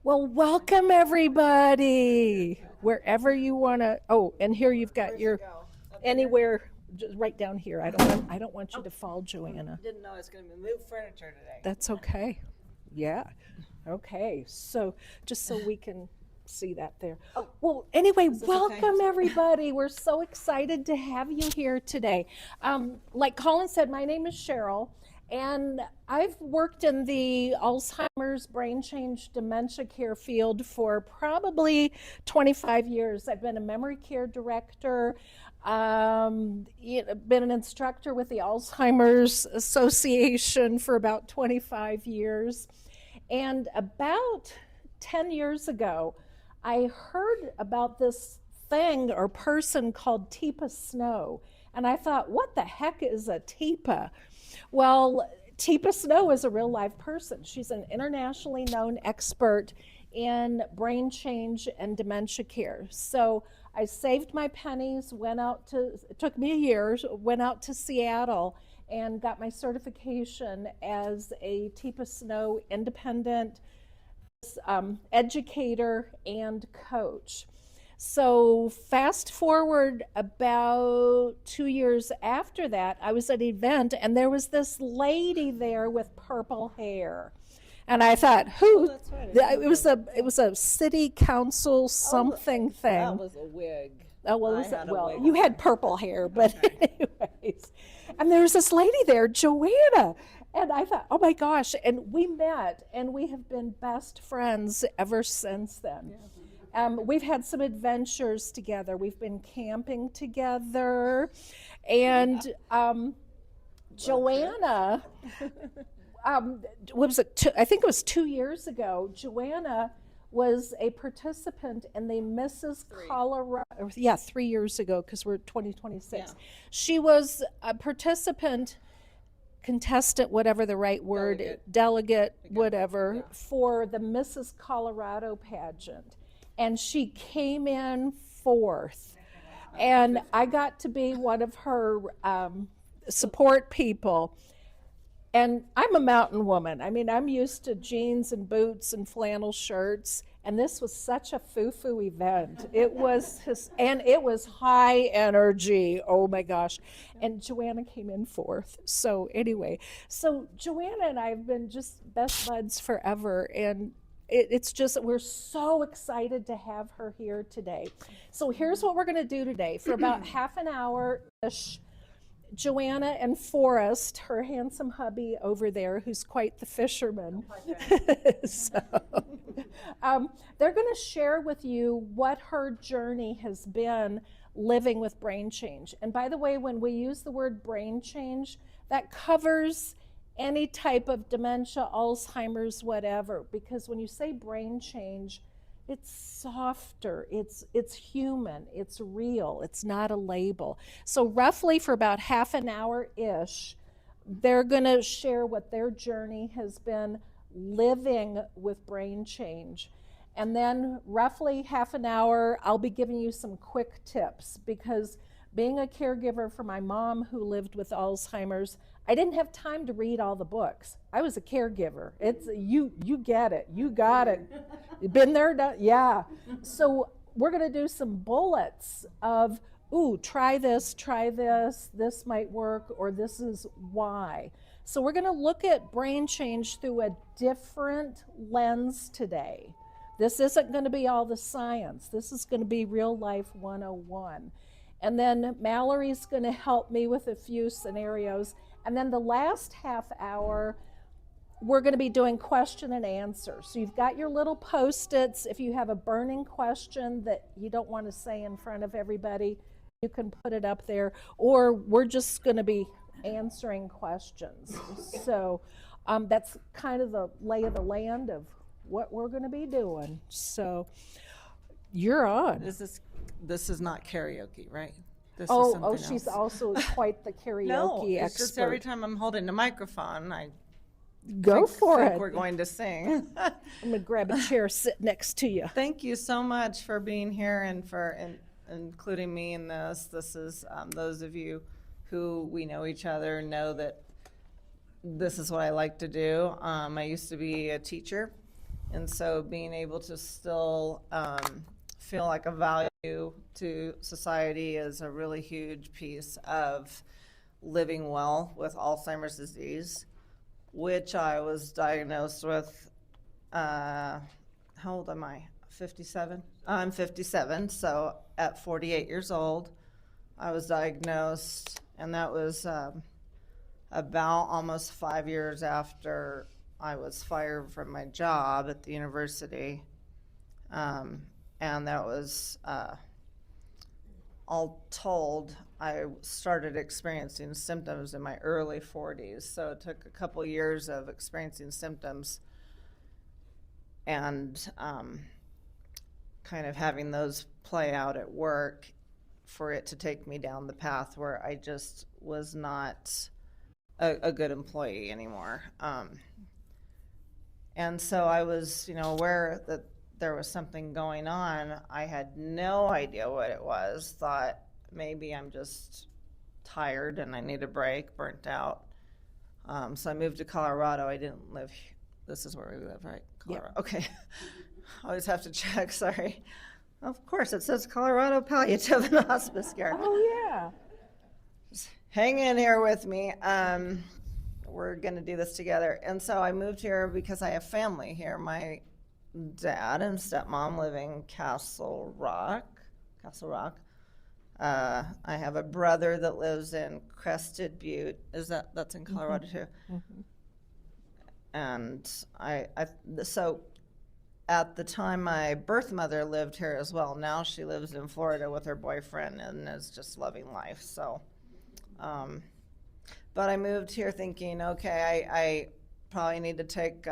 Well, welcome everybody, wherever you want to. Oh, and here you've got Where's your it go? Up here? anywhere, just right down here. I don't want you to fall, Joanna. Didn't know I was going to move furniture today. That's okay. Yeah. Okay. So just so we can see that there. Oh, Well, anyway, this okay? welcome everybody. We're so excited to have you here today. Like Colin said, my name is Sheryl, and I've worked in the Alzheimer's, brain change, dementia care field for probably 25 years. I've been a memory care director, been an instructor with the Alzheimer's Association for about 25 years. And about 10 years ago, I heard about this thing or person called Teepa Snow. And I thought, what the heck is a Teepa? Well, Teepa Snow is a real live person. She's an internationally known expert in brain change and dementia care. So I saved my pennies, it took me a year, went out to Seattle and got my certification as a Teepa Snow independent educator and coach. So fast forward about 2 years after that, I was at an event and there was this lady there with purple hair. And I thought, who? That's right. It was a city council something thing. That was a wig. Oh, well, I had a well, wig you on. had purple hair, but anyways. And there was this lady there, Joanna. And I thought, oh my gosh. And we met and we have been best friends ever since then. We've had some adventures together. We've been camping together. And Joanna, what was it? I think it was 2 years ago. Joanna was a participant in the Mrs. Colorado, 3 years ago because we're 2026. Yeah. She was a participant, contestant, whatever the right word, delegate whatever, for the Mrs. Colorado pageant. And she came in fourth. And I got to be one of her support people. And I'm a mountain woman. I mean, I'm used to jeans and boots and flannel shirts. And this was such a foo-foo event. It was high energy. Oh my gosh. And Joanna came in fourth. So anyway, Joanna and I have been just best buds forever. And it's just, we're so excited to have her here today. So here's what we're going to do today. For about half an hour-ish, Joanna and Forrest, her handsome hubby over there, who's quite the fisherman, they're going to share with you what her journey has been living with brain change. And by the way, when we use the word brain change, that covers any type of dementia, Alzheimer's, whatever, because when you say brain change, it's softer, it's human, it's real, it's not a label. So roughly for about half an hour-ish, they're going to share what their journey has been living with brain change. And then roughly half an hour, I'll be giving you some quick tips because being a caregiver for my mom who lived with Alzheimer's, I didn't have time to read all the books. I was a caregiver. It's you get it. You got it. You've been there, done, yeah. So we're going to do some bullets of, ooh, try this, this might work, or this is why. So we're going to look at brain change through a different lens today. This isn't going to be all the science. This is going to be real life 101. And then Mallory's going to help me with a few scenarios. And then the last half hour, we're going to be doing question and answer. So you've got your little Post-its. If you have a burning question that you don't want to say in front of everybody, you can put it up there. Or we're just going to be answering questions. So that's kind of the lay of the land of what we're going to be doing. So you're on. This is not karaoke, right? This is Oh, something she's else. also quite the karaoke No, it's expert. just every time I'm holding the microphone, I Go for think it. we're going to sing. I'm going to grab a chair, sit next to you. Thank you so much for being here and for including me in this. This is those of you who we know each other know that this is what I like to do. I used to be a teacher And so being able to still feel like a value to society is a really huge piece of living well with Alzheimer's disease, which I was diagnosed with, how old am I? 57? I'm 57, so at 48 years old, I was diagnosed, and that was about almost 5 years after I was fired from my job at the university. And that was, all told, I started experiencing symptoms in my early 40s. So it took a couple years of experiencing symptoms and kind of having those play out at work for it to take me down the path where I just was not a good employee anymore. And so I was, aware that there was something going on. I had no idea what it was. Thought maybe I'm just tired and I need a break, burnt out. So I moved to Colorado. I didn't live. This is where we live, right? Colorado. Yep. Okay. I always have to check. Sorry. Of course, it says Colorado Palliative and Hospice Care. Oh yeah. Just hang in here with me. We're going to do this together. And so I moved here because I have family here. My dad and stepmom live in Castle Rock. I have a brother that lives in Crested Butte. That's in Colorado too? Mm-hmm. And so at the time, my birth mother lived here as well. Now she lives in Florida with her boyfriend and is just loving life. So, but I moved here thinking, okay, I probably need to take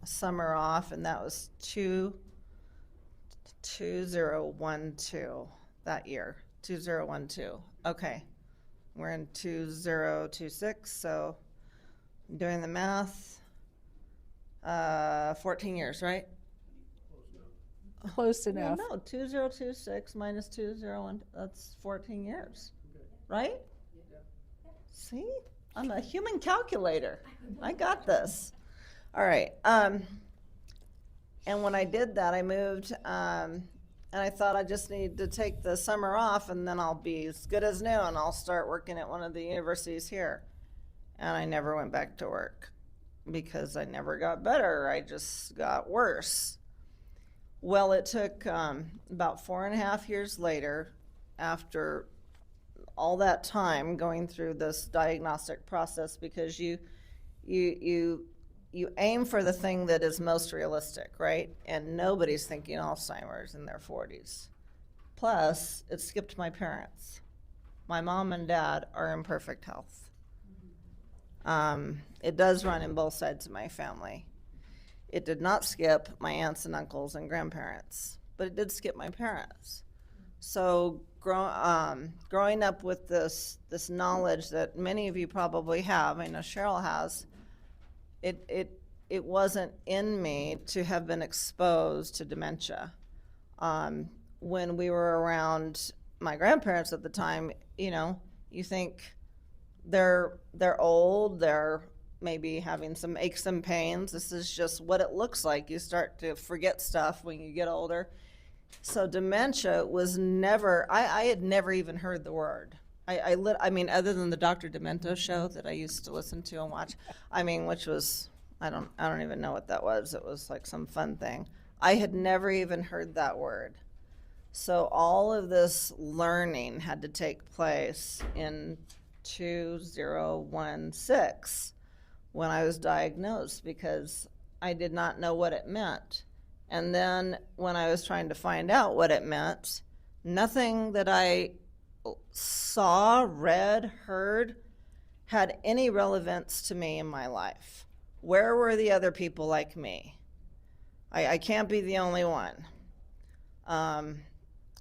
summer off, and that was 2012, that year, 2012. Okay, we're in 2026, so doing the math, 14 years, right? Close enough. No, 2026 minus 201, that's 14 years, right? See, I'm a human calculator. I got this. All right. And when I did that, I moved, and I thought I just need to take the summer off, and then I'll be as good as new, and I'll start working at one of the universities here. And I never went back to work because I never got better. I just got worse. Well, it took about 4.5 years later, after all that time going through this diagnostic process, because you aim for the thing that is most realistic, right? And nobody's thinking Alzheimer's in their 40s. Plus, it skipped my parents. My mom and dad are in perfect health. It does run in both sides of my family. It did not skip my aunts and uncles and grandparents, but it did skip my parents. So growing up with this knowledge that many of you probably have, I know Sheryl has, it wasn't in me to have been exposed to dementia. When we were around my grandparents at the time, you think they're old, they're maybe having some aches and pains. This is just what it looks like. You start to forget stuff when you get older. So dementia was never, I had never even heard the word. I mean, other than the Dr. Demento show that I used to listen to and watch, which was, I don't even know what that was. It was like some fun thing. I had never even heard that word. So all of this learning had to take place in 2016 when I was diagnosed, because I did not know what it meant. And then when I was trying to find out what it meant, nothing that I saw, read, heard had any relevance to me in my life. Where were the other people like me? I can't be the only one.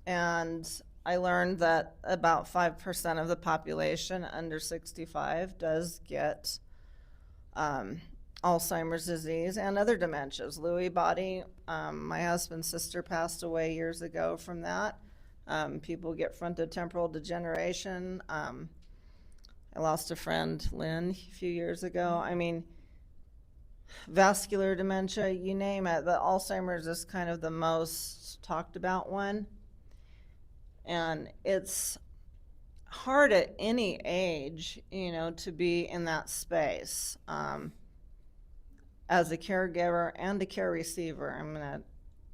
And I learned that about 5% of the population under 65 does get Alzheimer's disease and other dementias. Lewy body, my husband's sister passed away years ago from that. People get frontotemporal degeneration. I lost a friend, Lynn, a few years ago. vascular dementia, you name it. But Alzheimer's is kind of the most talked about one. And it's hard at any age, to be in that space. As a caregiver and a care receiver, I'm going to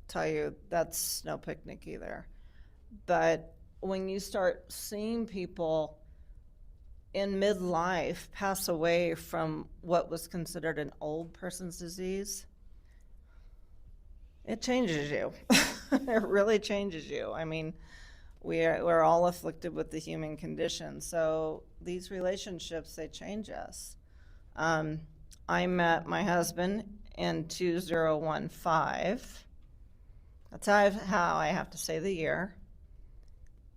tell you that's no picnic either. But when you start seeing people in midlife pass away from what was considered an old person's disease, it changes you. It really changes you. I mean, we're all afflicted with the human condition, so these relationships, they change us. I met my husband in 2015. That's how I have to say the year.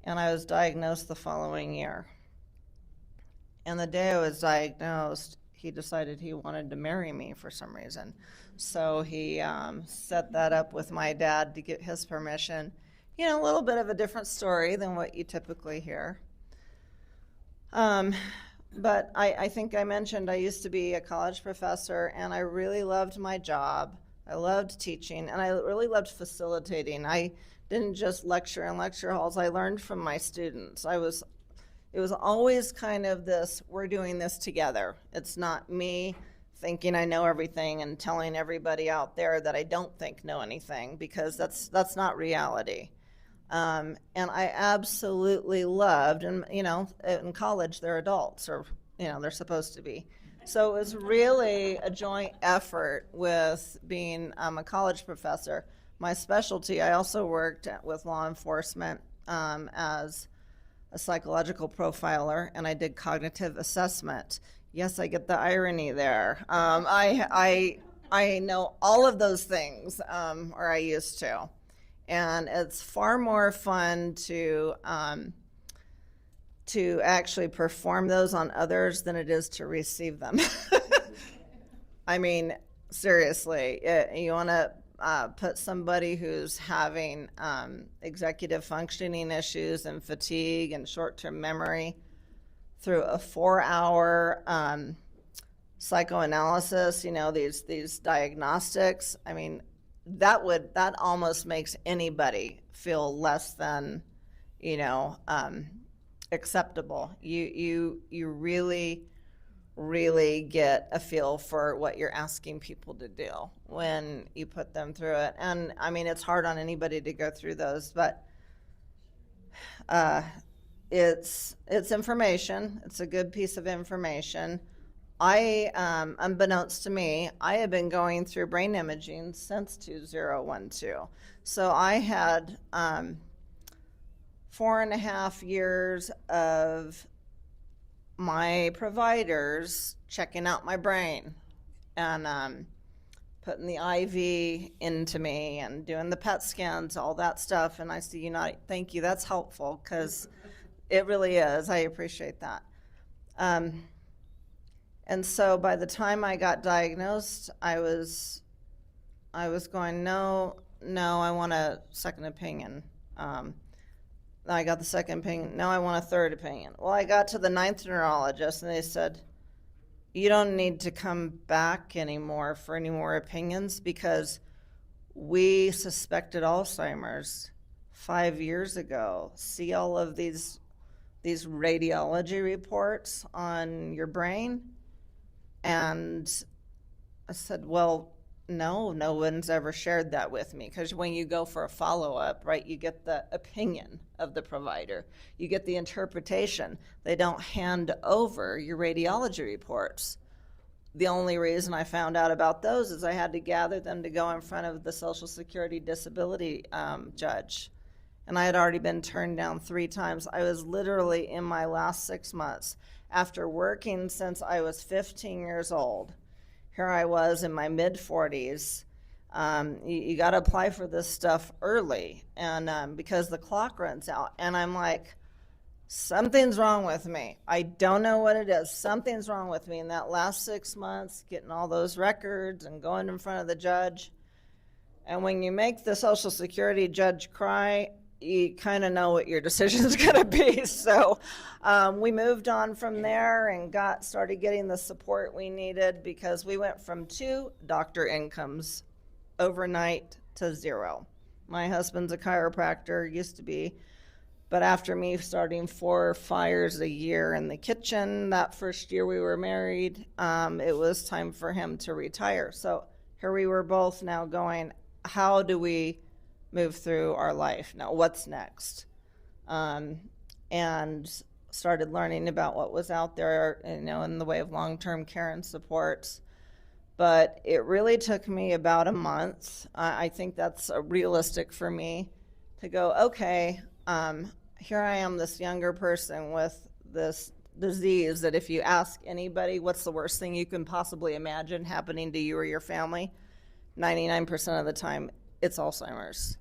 And I was diagnosed the following year. And the day I was diagnosed, he decided he wanted to marry me for some reason. So he set that up with my dad to get his permission. A little bit of a different story than what you typically hear. But I think I mentioned I used to be a college professor, and I really loved my job. I loved teaching, and I really loved facilitating. I didn't just lecture in lecture halls. I learned from my students. It was always kind of this, we're doing this together. It's not me thinking I know everything and telling everybody out there that I don't think know anything, because that's not reality. And I absolutely loved, and in college they're adults, or they're supposed to be. So it was really a joint effort with being a college professor. My specialty, I also worked with law enforcement as a psychological profiler, and I did cognitive assessment. Yes, I get the irony there. I know all of those things, or I used to. And it's far more fun to actually perform those on others than it is to receive them. I mean, seriously, you want to put somebody who's having executive functioning issues and fatigue and short-term memory through a 4-hour psychoanalysis, these diagnostics. I mean, that almost makes anybody feel less than, acceptable. You really, really get a feel for what you're asking people to do when you put them through it. And I mean, it's hard on anybody to go through those, but it's information. It's a good piece of information. Unbeknownst to me, I have been going through brain imaging since 2012. So I had 4.5 years of my providers checking out my brain and putting the IV into me and doing the PET scans, all that stuff. And I said, thank you, that's helpful, because it really is. I appreciate that. And so by the time I got diagnosed, I was going, no, I want a second opinion. I got the second opinion. No, I want a third opinion. Well, I got to the 9th neurologist, and they said, you don't need to come back anymore for any more opinions, because we suspected Alzheimer's 5 years ago. See all of these radiology reports on your brain? And I said, well, no one's ever shared that with me, because when you go for a follow-up, right, you get the opinion of the provider. You get the interpretation. They don't hand over your radiology reports. The only reason I found out about those is I had to gather them to go in front of the Social Security disability judge. And I had already been turned down 3 times. I was literally in my last 6 months, after working since I was 15 years old. Here I was in my mid-40s. You got to apply for this stuff early, and because the clock runs out. And I'm like, something's wrong with me. I don't know what it is. Something's wrong with me. In that last 6 months, getting all those records and going in front of the judge. And when you make the Social Security judge cry, you kind of know what your decision is going to be. So we moved on from there and started getting the support we needed, because we went from 2 doctor incomes overnight to 0. My husband's a chiropractor, used to be, but after me starting 4 fires a year in the kitchen that first year we were married, it was time for him to retire. So here we were both now going, how do we move through our life now? What's next? And started learning about what was out there, in the way of long-term care and supports. But it really took me about a month. I think that's realistic for me to go, okay, here I am, this younger person with this disease that if you ask anybody what's the worst thing you can possibly imagine happening to you or your family, 99% of the time it's Alzheimer's.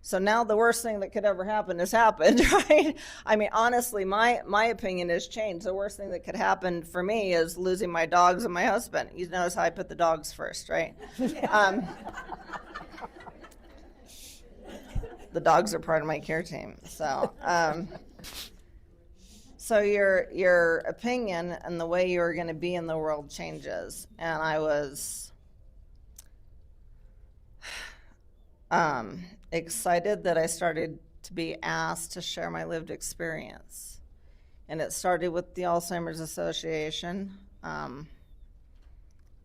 So now the worst thing that could ever happen has happened, right? I mean, honestly, my opinion has changed. The worst thing that could happen for me is losing my dogs and my husband. You notice how I put the dogs first, right? The dogs are part of my care team. So so your opinion and the way you're going to be in the world changes. And I was excited that I started to be asked to share my lived experience. And it started with the Alzheimer's Association,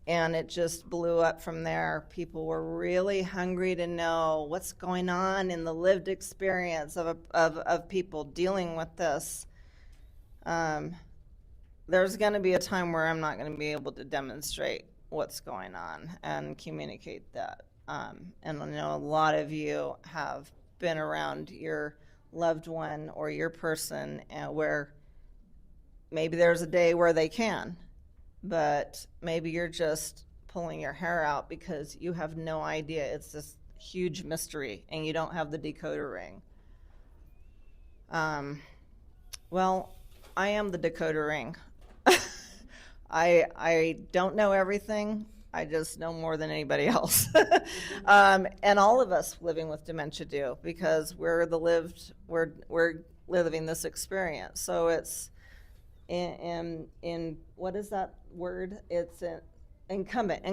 and it just blew up from there. People were really hungry to know what's going on in the lived experience of people dealing with this. There's going to be a time where I'm not going to be able to demonstrate what's going on and communicate that. And I know a lot of you have been around your loved one or your person where maybe there's a day where they can, but maybe you're just pulling your hair out because you have no idea. It's this huge mystery and you don't have the decoder ring. Well, I am the decoder ring. I don't know everything. I just know more than anybody else. And all of us living with dementia do, because we're living this experience. So it's in what is that word? It's incumbent.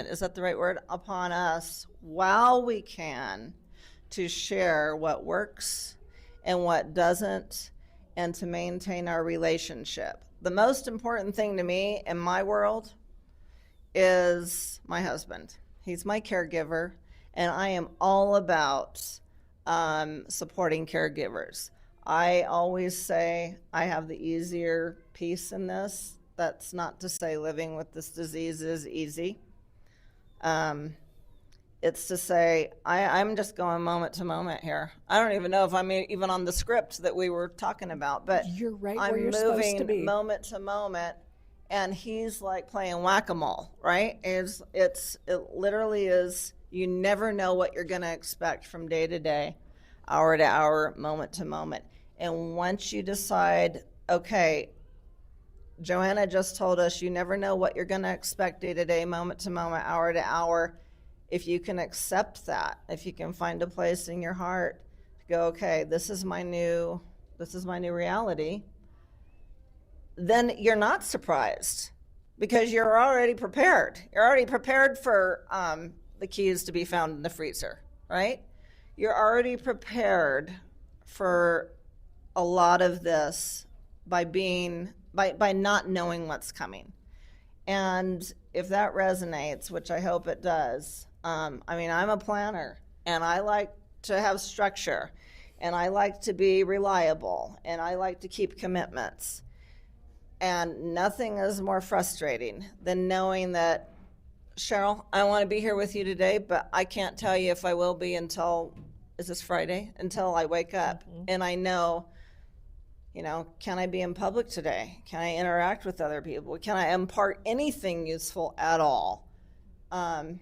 Is that the right word? Upon us, while we can, to share what works and what doesn't, and to maintain our relationship. The most important thing to me in my world is my husband. He's my caregiver, and I am all about supporting caregivers. I always say I have the easier piece in this. That's not to say living with this disease is easy. It's to say I'm just going moment to moment here. I don't even know if I'm even on the script that we were talking about, but you're right I'm where you're supposed to be. moving moment to moment. And he's like playing whack-a-mole, right? It literally is, you never know what you're going to expect from day to day, hour to hour, moment to moment. And once you decide, okay, Joanna just told us you never know what you're going to expect day to day, moment to moment, hour to hour. If you can accept that, if you can find a place in your heart to go, okay, this is my new reality, then you're not surprised, because you're already prepared. You're already prepared for the keys to be found in the freezer, right? You're already prepared for a lot of this by not knowing what's coming. And if that resonates, which I hope it does, I'm a planner, and I like to have structure, and I like to be reliable, and I like to keep commitments. And nothing is more frustrating than knowing that, Sheryl, I want to be here with you today, but I can't tell you if I will be until, is this Friday? Until I wake up. Mm-hmm. And I know, can I be in public today? Can I interact with other people? Can I impart anything useful at all? And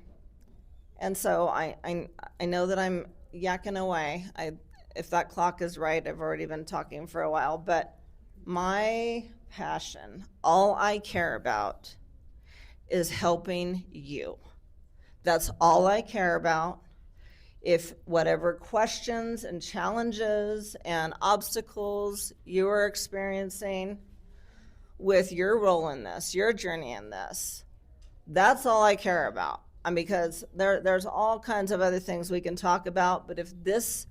so I know that I'm yakking away. If that clock is right, I've already been talking for a while, but my passion, all I care about, is helping you. That's all I care about. if whatever questions and challenges and obstacles you are experiencing with your role in this, your journey in this, that's all I care about. Because there's all kinds of other things we can talk about, but if this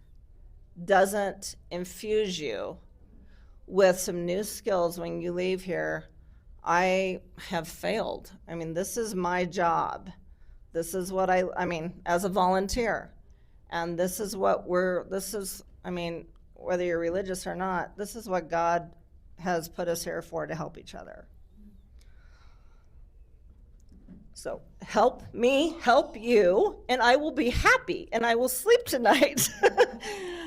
doesn't infuse you with some new skills when you leave here, I have failed. This is my job. This is what as a volunteer. And this is what whether you're religious or not, this is what God has put us here for, to help each other. So help me help you, and I will be happy, and I will sleep tonight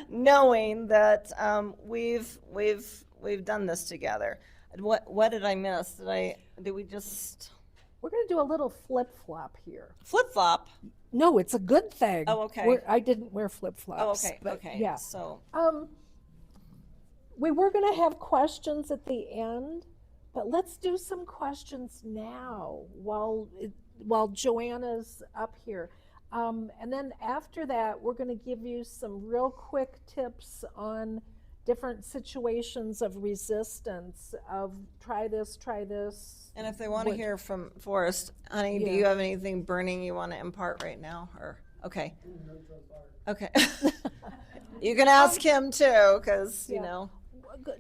knowing that we've done this together. What did I miss? Did we just... We're going to do a little flip-flop here. Flip-flop? No, it's a good thing. Oh, okay. I didn't wear flip-flops. Oh, okay, okay. Yeah. So... we were going to have questions at the end, but let's do some questions now while Joanna's up here. And then after that, we're going to give you some real quick tips on different situations of resistance, of try this. And if they want to hear from Forrest, honey, do you have anything burning you want to impart right now? Or okay. Okay. You can ask him too, because,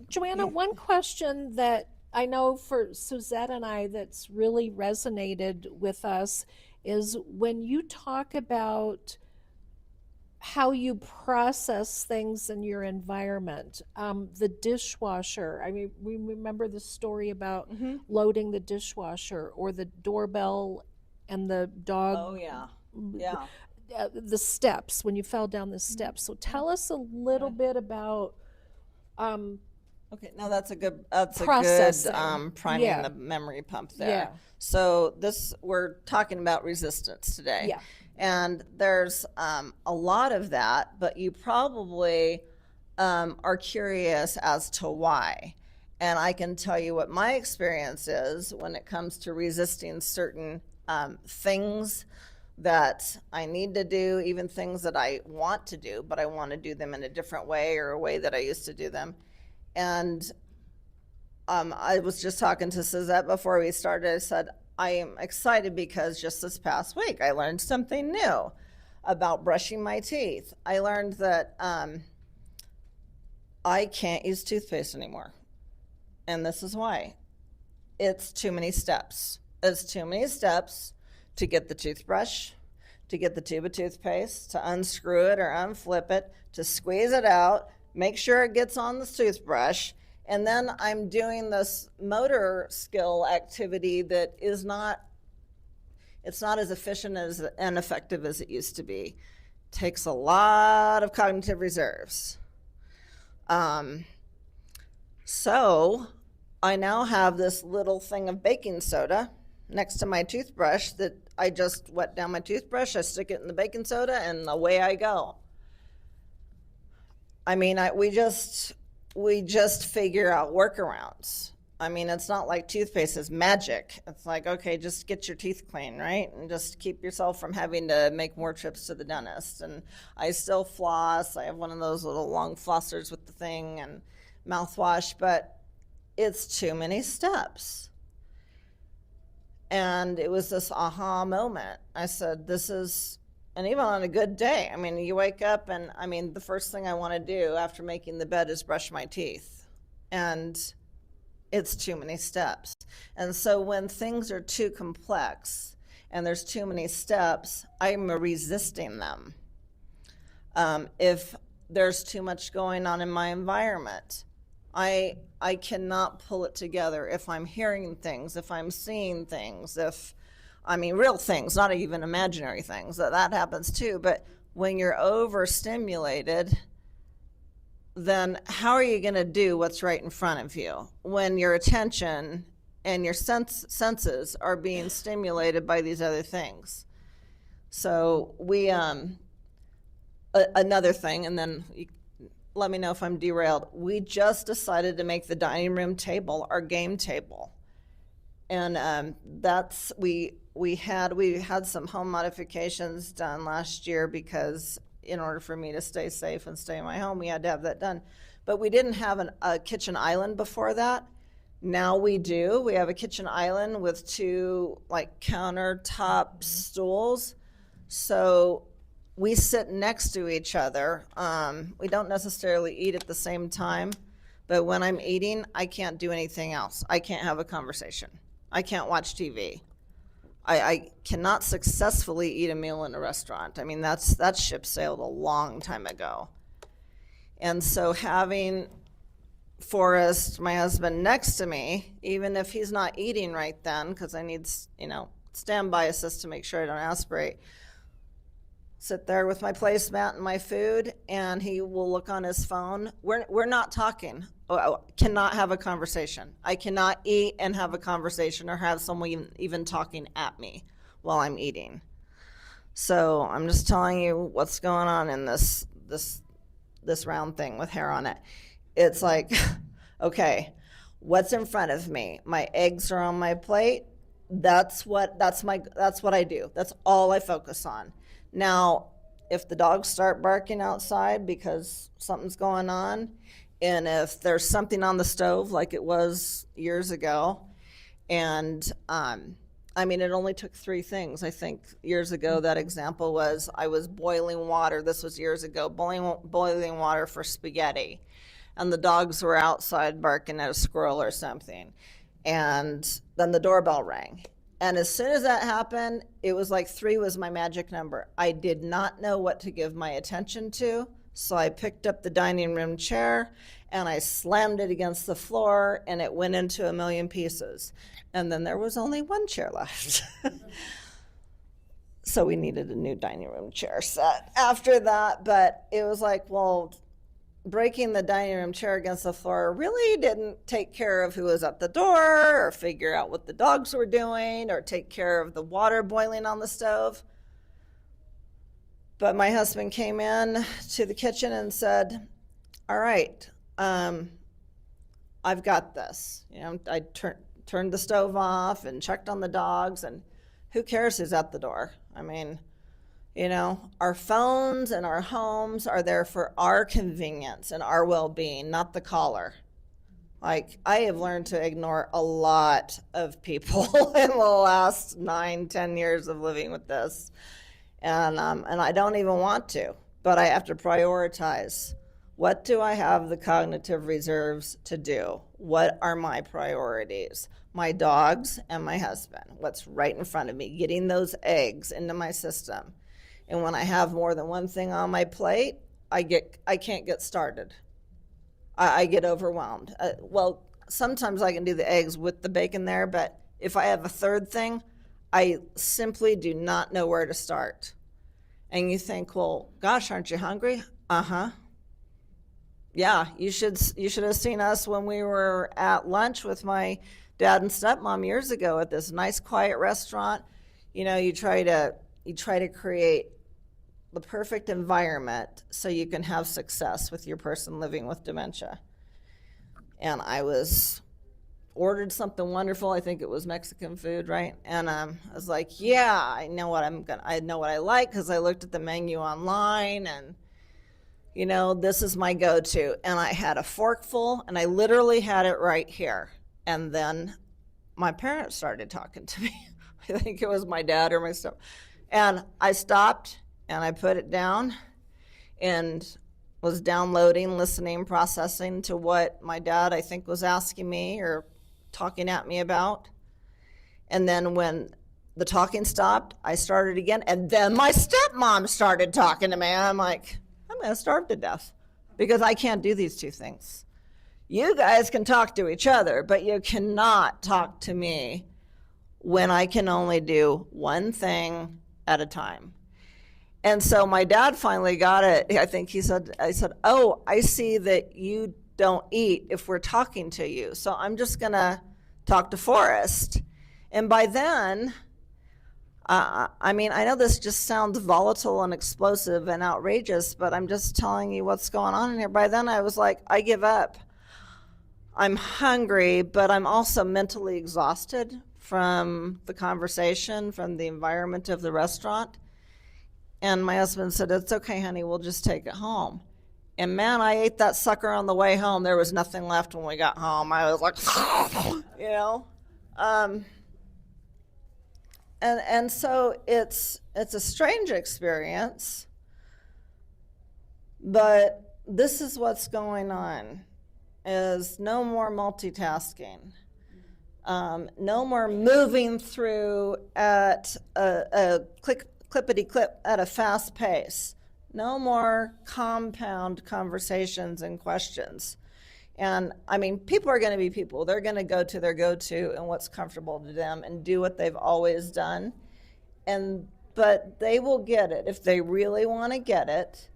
Joanna, one question that I know for Suzette and I that's really resonated with us is when you talk about how you process things in your environment. The dishwasher, we remember the story about loading the dishwasher, or the doorbell and the dog. Oh, yeah. Yeah. The steps, when you fell down the steps. So tell us a little bit about... Okay, now that's a good priming the memory pump there. Yeah. So we're talking about resistance today. Yeah. And there's a lot of that, but you probably are curious as to why. And I can tell you what my experience is when it comes to resisting certain things that I need to do, even things that I want to do, but I want to do them in a different way, or a way that I used to do them. And I was just talking to Suzette before we started. I said, I am excited because just this past week I learned something new about brushing my teeth. I learned that I can't use toothpaste anymore. And this is why. It's too many steps. It's too many steps to get the toothbrush, to get the tube of toothpaste, to unscrew it or unflip it, to squeeze it out, make sure it gets on the toothbrush, and then I'm doing this motor skill activity that is not as efficient and effective as it used to be. Takes a lot of cognitive reserves. So I now have this little thing of baking soda next to my toothbrush that I just wet down my toothbrush, I stick it in the baking soda, and away I go. We just figure out workarounds. It's not like toothpaste is magic. It's like, okay, just get your teeth clean, right? And just keep yourself from having to make more trips to the dentist. And I still floss. I have one of those little long flossers with the thing and mouthwash, but it's too many steps. And it was this aha moment. I said, and even on a good day, you wake up and, the first thing I want to do after making the bed is brush my teeth. And it's too many steps. And so when things are too complex and there's too many steps, I'm resisting them. If there's too much going on in my environment, I cannot pull it together if I'm hearing things, if I'm seeing things, real things, not even imaginary things. That happens too. But when you're overstimulated, then how are you going to do what's right in front of you when your attention and your senses are being stimulated by these other things? So we, another thing, and then let me know if I'm derailed. We just decided to make the dining room table our game table. And we had some home modifications done last year because in order for me to stay safe and stay in my home, we had to have that done. But we didn't have a kitchen island before that. Now we do. We have a kitchen island with 2 like countertop stools. So we sit next to each other. We don't necessarily eat at the same time, but when I'm eating, I can't do anything else. I can't have a conversation. I can't watch TV. I cannot successfully eat a meal in a restaurant. I mean, that ship sailed a long time ago. And so having Forrest, my husband, next to me, even if he's not eating right then, because I need, standby assist to make sure I don't aspirate, sit there with my placemat and my food, and he will look on his phone. We're not talking. Cannot have a conversation. I cannot eat and have a conversation or have someone even talking at me while I'm eating. So I'm just telling you what's going on in this round thing with hair on it. It's like, okay, what's in front of me? My eggs are on my plate. That's what I do. That's all I focus on. Now, if the dogs start barking outside because something's going on, and if there's something on the stove like it was years ago, and it only took 3 things. I think years ago that example was I was boiling water. This was years ago, boiling water for spaghetti, and the dogs were outside barking at a squirrel or something, and then the doorbell rang. And as soon as that happened, it was like 3 was my magic number. I did not know what to give my attention to, so I picked up the dining room chair and I slammed it against the floor, and it went into a million pieces. And then there was only 1 chair left. So we needed a new dining room chair set after that. But it was like, well, breaking the dining room chair against the floor really didn't take care of who was at the door or figure out what the dogs were doing or take care of the water boiling on the stove. But my husband came in to the kitchen and said, all right, I've got this. I turned the stove off and checked on the dogs, and who cares who's at the door? I mean, our phones and our homes are there for our convenience and our well-being, not the caller. Like, I have learned to ignore a lot of people in the last 9-10 years of living with this. And I don't even want to, but I have to prioritize. What do I have the cognitive reserves to do? What are my priorities? My dogs and my husband. What's right in front of me? Getting those eggs into my system. And when I have more than one thing on my plate, I can't get started. I get overwhelmed. Well, sometimes I can do the eggs with the bacon there, but if I have a third thing, I simply do not know where to start. And you think, well, gosh, aren't you hungry? Uh-huh. Yeah, you should have seen us when we were at lunch with my dad and stepmom years ago at this nice quiet restaurant. You try to create the perfect environment so you can have success with your person living with dementia. And I ordered something wonderful. I think it was Mexican food, right? And I was like, yeah, I know what I like because I looked at the menu online, and this is my go-to. And I had a forkful, and I literally had it right here. And then my parents started talking to me. I think it was my dad or my step. And I stopped, and I put it down, and was downloading, listening, processing to what my dad, I think, was asking me or talking at me about. And then when the talking stopped, I started again, and then my stepmom started talking to me. I'm like, I'm going to starve to death because I can't do these 2 things. You guys can talk to each other, but you cannot talk to me when I can only do one thing at a time. And so my dad finally got it. I think I said, oh, I see that you don't eat if we're talking to you. So I'm just going to talk to Forrest. And by then, I know this just sounds volatile and explosive and outrageous, but I'm just telling you what's going on in here. By then I was like, I give up. I'm hungry, but I'm also mentally exhausted from the conversation, from the environment of the restaurant. And my husband said, it's okay, honey, we'll just take it home. And man, I ate that sucker on the way home. There was nothing left when we got home. I was like, you know. And so it's a strange experience, but this is what's going on, is no more multitasking. No more moving through at a clippity-clip at a fast pace. No more compound conversations and questions. And I mean, people are going to be people. They're going to go to their go-to and what's comfortable to them and do what they've always done. But they will get it if they really want to get it.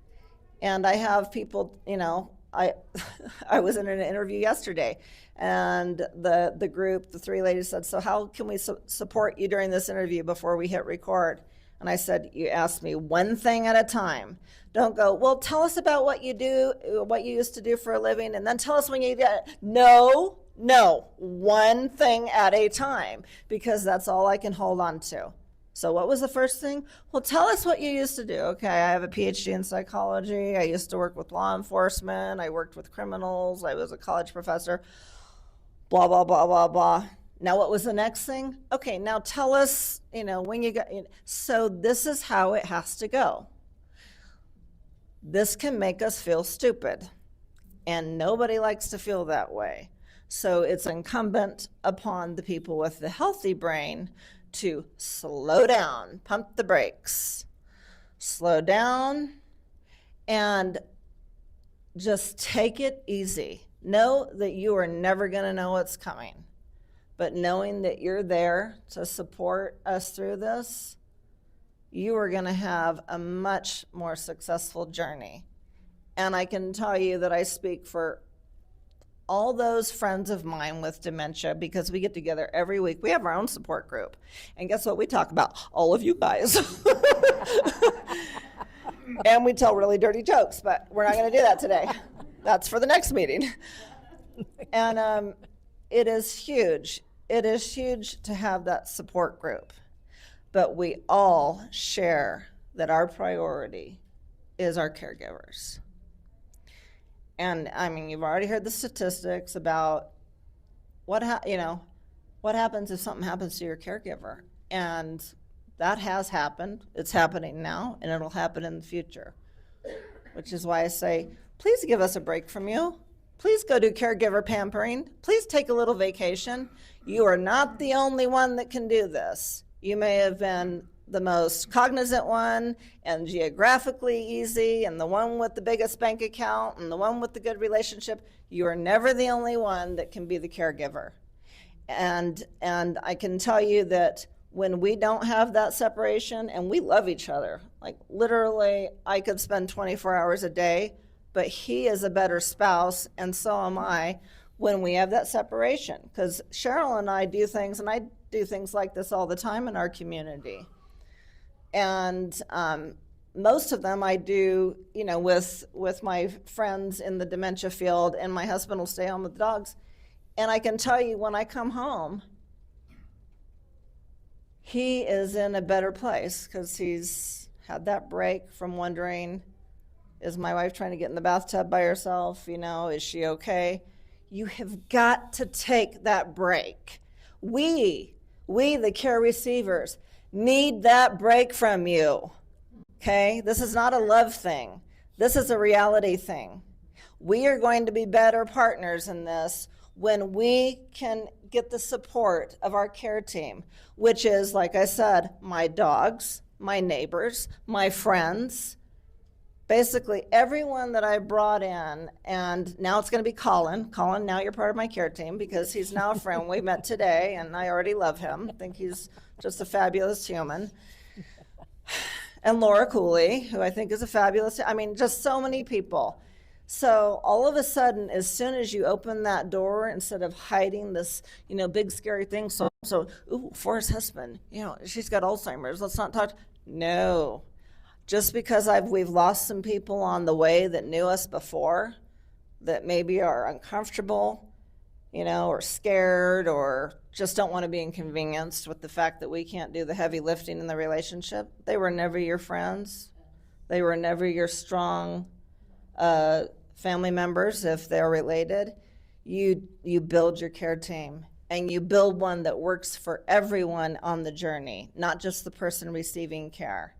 And I have people, you know, I was in an interview yesterday, and the group, the three ladies said, so how can we support you during this interview before we hit record? And I said, you ask me one thing at a time. Don't go, well, tell us about what you do, what you used to do for a living, and then tell us when you did it. No, one thing at a time, because that's all I can hold on to. So what was the first thing? Well, tell us what you used to do. Okay, I have a PhD in psychology. I used to work with law enforcement. I worked with criminals. I was a college professor. Blah, blah, blah, blah, blah. Now, what was the next thing? Okay, now tell us, you know, when you got, so this is how it has to go. This can make us feel stupid, and nobody likes to feel that way. So it's incumbent upon the people with the healthy brain to slow down, pump the brakes, slow down, and just take it easy. Know that you are never going to know what's coming, but knowing that you're there to support us through this, you are going to have a much more successful journey. And I can tell you that I speak for all those friends of mine with dementia, because we get together every week. We have our own support group. And guess what? We talk about all of you guys. And we tell really dirty jokes, but we're not going to do that today. That's for the next meeting. And it is huge. It is huge to have that support group. But we all share that our priority is our caregivers. And I mean, you've already heard the statistics about what happens if something happens to your caregiver. And that has happened. It's happening now, and it'll happen in the future. Which is why I say, please give us a break from you. Please go do caregiver pampering. Please take a little vacation. You are not the only one that can do this. You may have been the most cognizant one and geographically easy and the one with the biggest bank account and the one with the good relationship. You are never the only one that can be the caregiver. And I can tell you that when we don't have that separation, and we love each other, like literally I could spend 24 hours a day, but he is a better spouse and so am I when we have that separation. Because Sheryl and I do things, and I do things like this all the time in our community. And most of them I do, you know, with my friends in the dementia field, and my husband will stay home with the dogs. And I can tell you, when I come home, he is in a better place because he's had that break from wondering, is my wife trying to get in the bathtub by herself? You know, is she okay? You have got to take that break. We, the care receivers, need that break from you, okay? This is not a love thing. This is a reality thing. We are going to be better partners in this when we can get the support of our care team, which is, like I said, my dogs, my neighbors, my friends, basically everyone that I brought in. And now it's going to be Colin. Colin, now you're part of my care team because he's now a friend. We met today, and I already love him. I think he's just a fabulous human. And Laura Cooley, who I think is a fabulous, I mean, just so many people. So all of a sudden, as soon as you open that door, instead of hiding this, you know, big scary thing, ooh, Forrest's husband, you know, she's got Alzheimer's, let's not talk. No. Just because we've lost some people on the way that knew us before, that maybe are uncomfortable, you know, or scared, or just don't want to be inconvenienced with the fact that we can't do the heavy lifting in the relationship. They were never your friends. They were never your strong family members if they're related. You build your care team, and you build one that works for everyone on the journey, not just the person receiving care.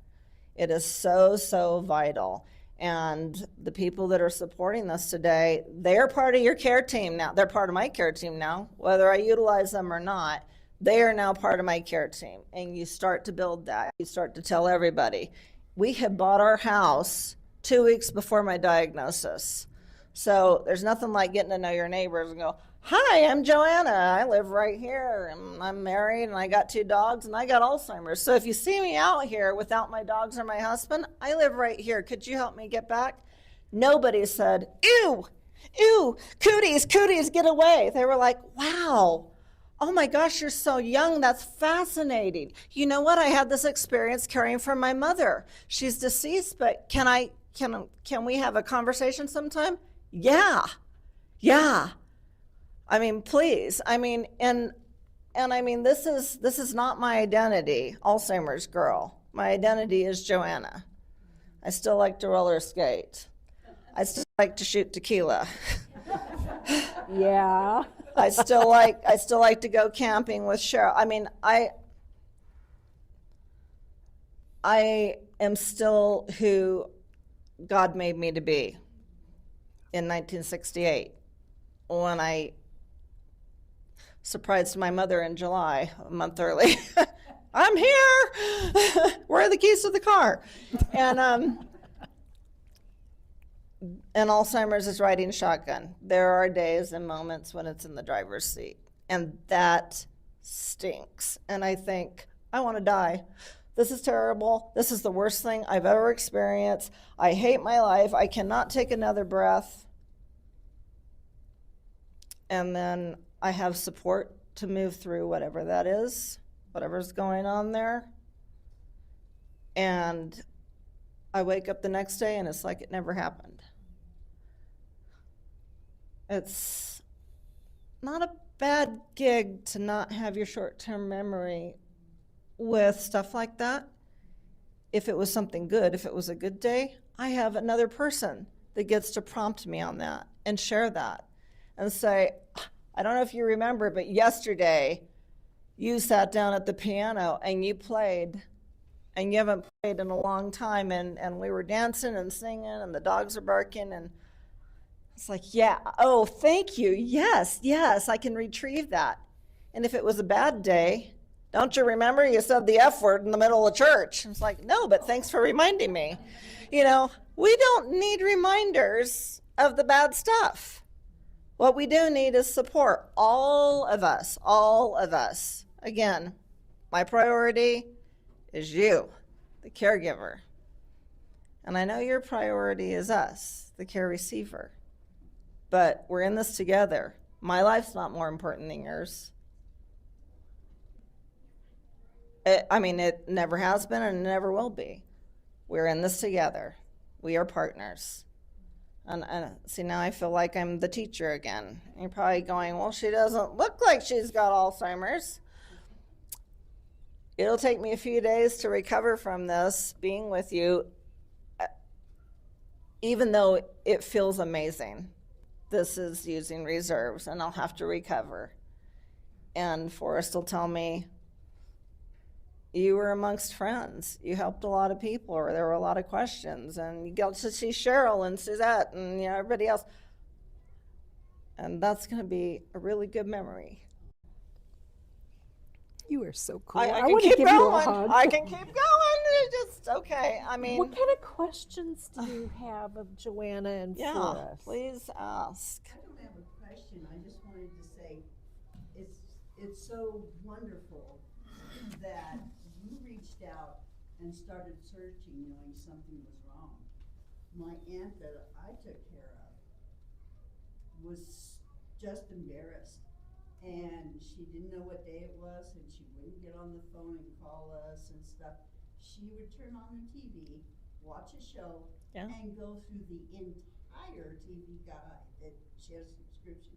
It is so, so vital. And the people that are supporting this today, they're part of your care team now. They're part of my care team now, whether I utilize them or not. They are now part of my care team. And you start to build that. You start to tell everybody. We had bought our house 2 weeks before my diagnosis. So there's nothing like getting to know your neighbors and go, hi, I'm Joanna. I live right here, and I'm married, and I got 2 dogs, and I got Alzheimer's. So if you see me out here without my dogs or my husband, I live right here. Could you help me get back? Nobody said, ew, ew, cooties, get away. They were like, wow, oh my gosh, you're so young. That's fascinating. You know what? I had this experience caring for my mother. She's deceased, but can we have a conversation sometime? Yeah. I mean, please. I mean, and I mean, this is not my identity, Alzheimer's girl. My identity is Joanna. I still like to roller skate. I still like to shoot tequila. Yeah. I still like to go camping with Sheryl. I mean, I am still who God made me to be in 1968 when I surprised my mother in July, a month early. I'm here. Where are the keys to the car? And Alzheimer's is riding shotgun. There are days and moments when it's in the driver's seat, and that stinks. And I think, I want to die. This is terrible. This is the worst thing I've ever experienced. I hate my life. I cannot take another breath. And then I have support to move through whatever that is, whatever's going on there. And I wake up the next day and it's like it never happened. It's not a bad gig to not have your short-term memory with stuff like that. If it was something good, if it was a good day, I have another person that gets to prompt me on that and share that and say, I don't know if you remember, but yesterday you sat down at the piano and you played, and you haven't played in a long time, and we were dancing and singing and the dogs are barking, and it's like, yeah, oh, thank you, yes, I can retrieve that. And if it was a bad day, don't you remember you said the F word in the middle of church? It's like, no, but thanks for reminding me. You know, we don't need reminders of the bad stuff. What we do need is support, all of us. Again, my priority is you, the caregiver. And I know your priority is us, the care receiver. But we're in this together. My life's not more important than yours. It never has been and it never will be. We're in this together. We are partners. And see, now I feel like I'm the teacher again. You're probably going, well, she doesn't look like she's got Alzheimer's. It'll take me a few days to recover from this, being with you, even though it feels amazing. This is using reserves, and I'll have to recover. And Forrest will tell me, you were amongst friends. You helped a lot of people, or there were a lot of questions, and you got to see Sheryl and Suzette and everybody else. And that's going to be a really good memory. You are so cool. I want to keep give going. you a hug. I can keep going. It's just okay. I mean, what kind of questions do you have of Joanna and Forrest? Please ask. I don't have a question. I just wanted to say it's so wonderful that you reached out and started searching, knowing something was wrong. My aunt that I took care of was just embarrassed, and she didn't know what day it was, and she wouldn't get on the phone and call us and stuff. She would turn on the TV, watch a show, and go through the entire TV guide that she has a subscription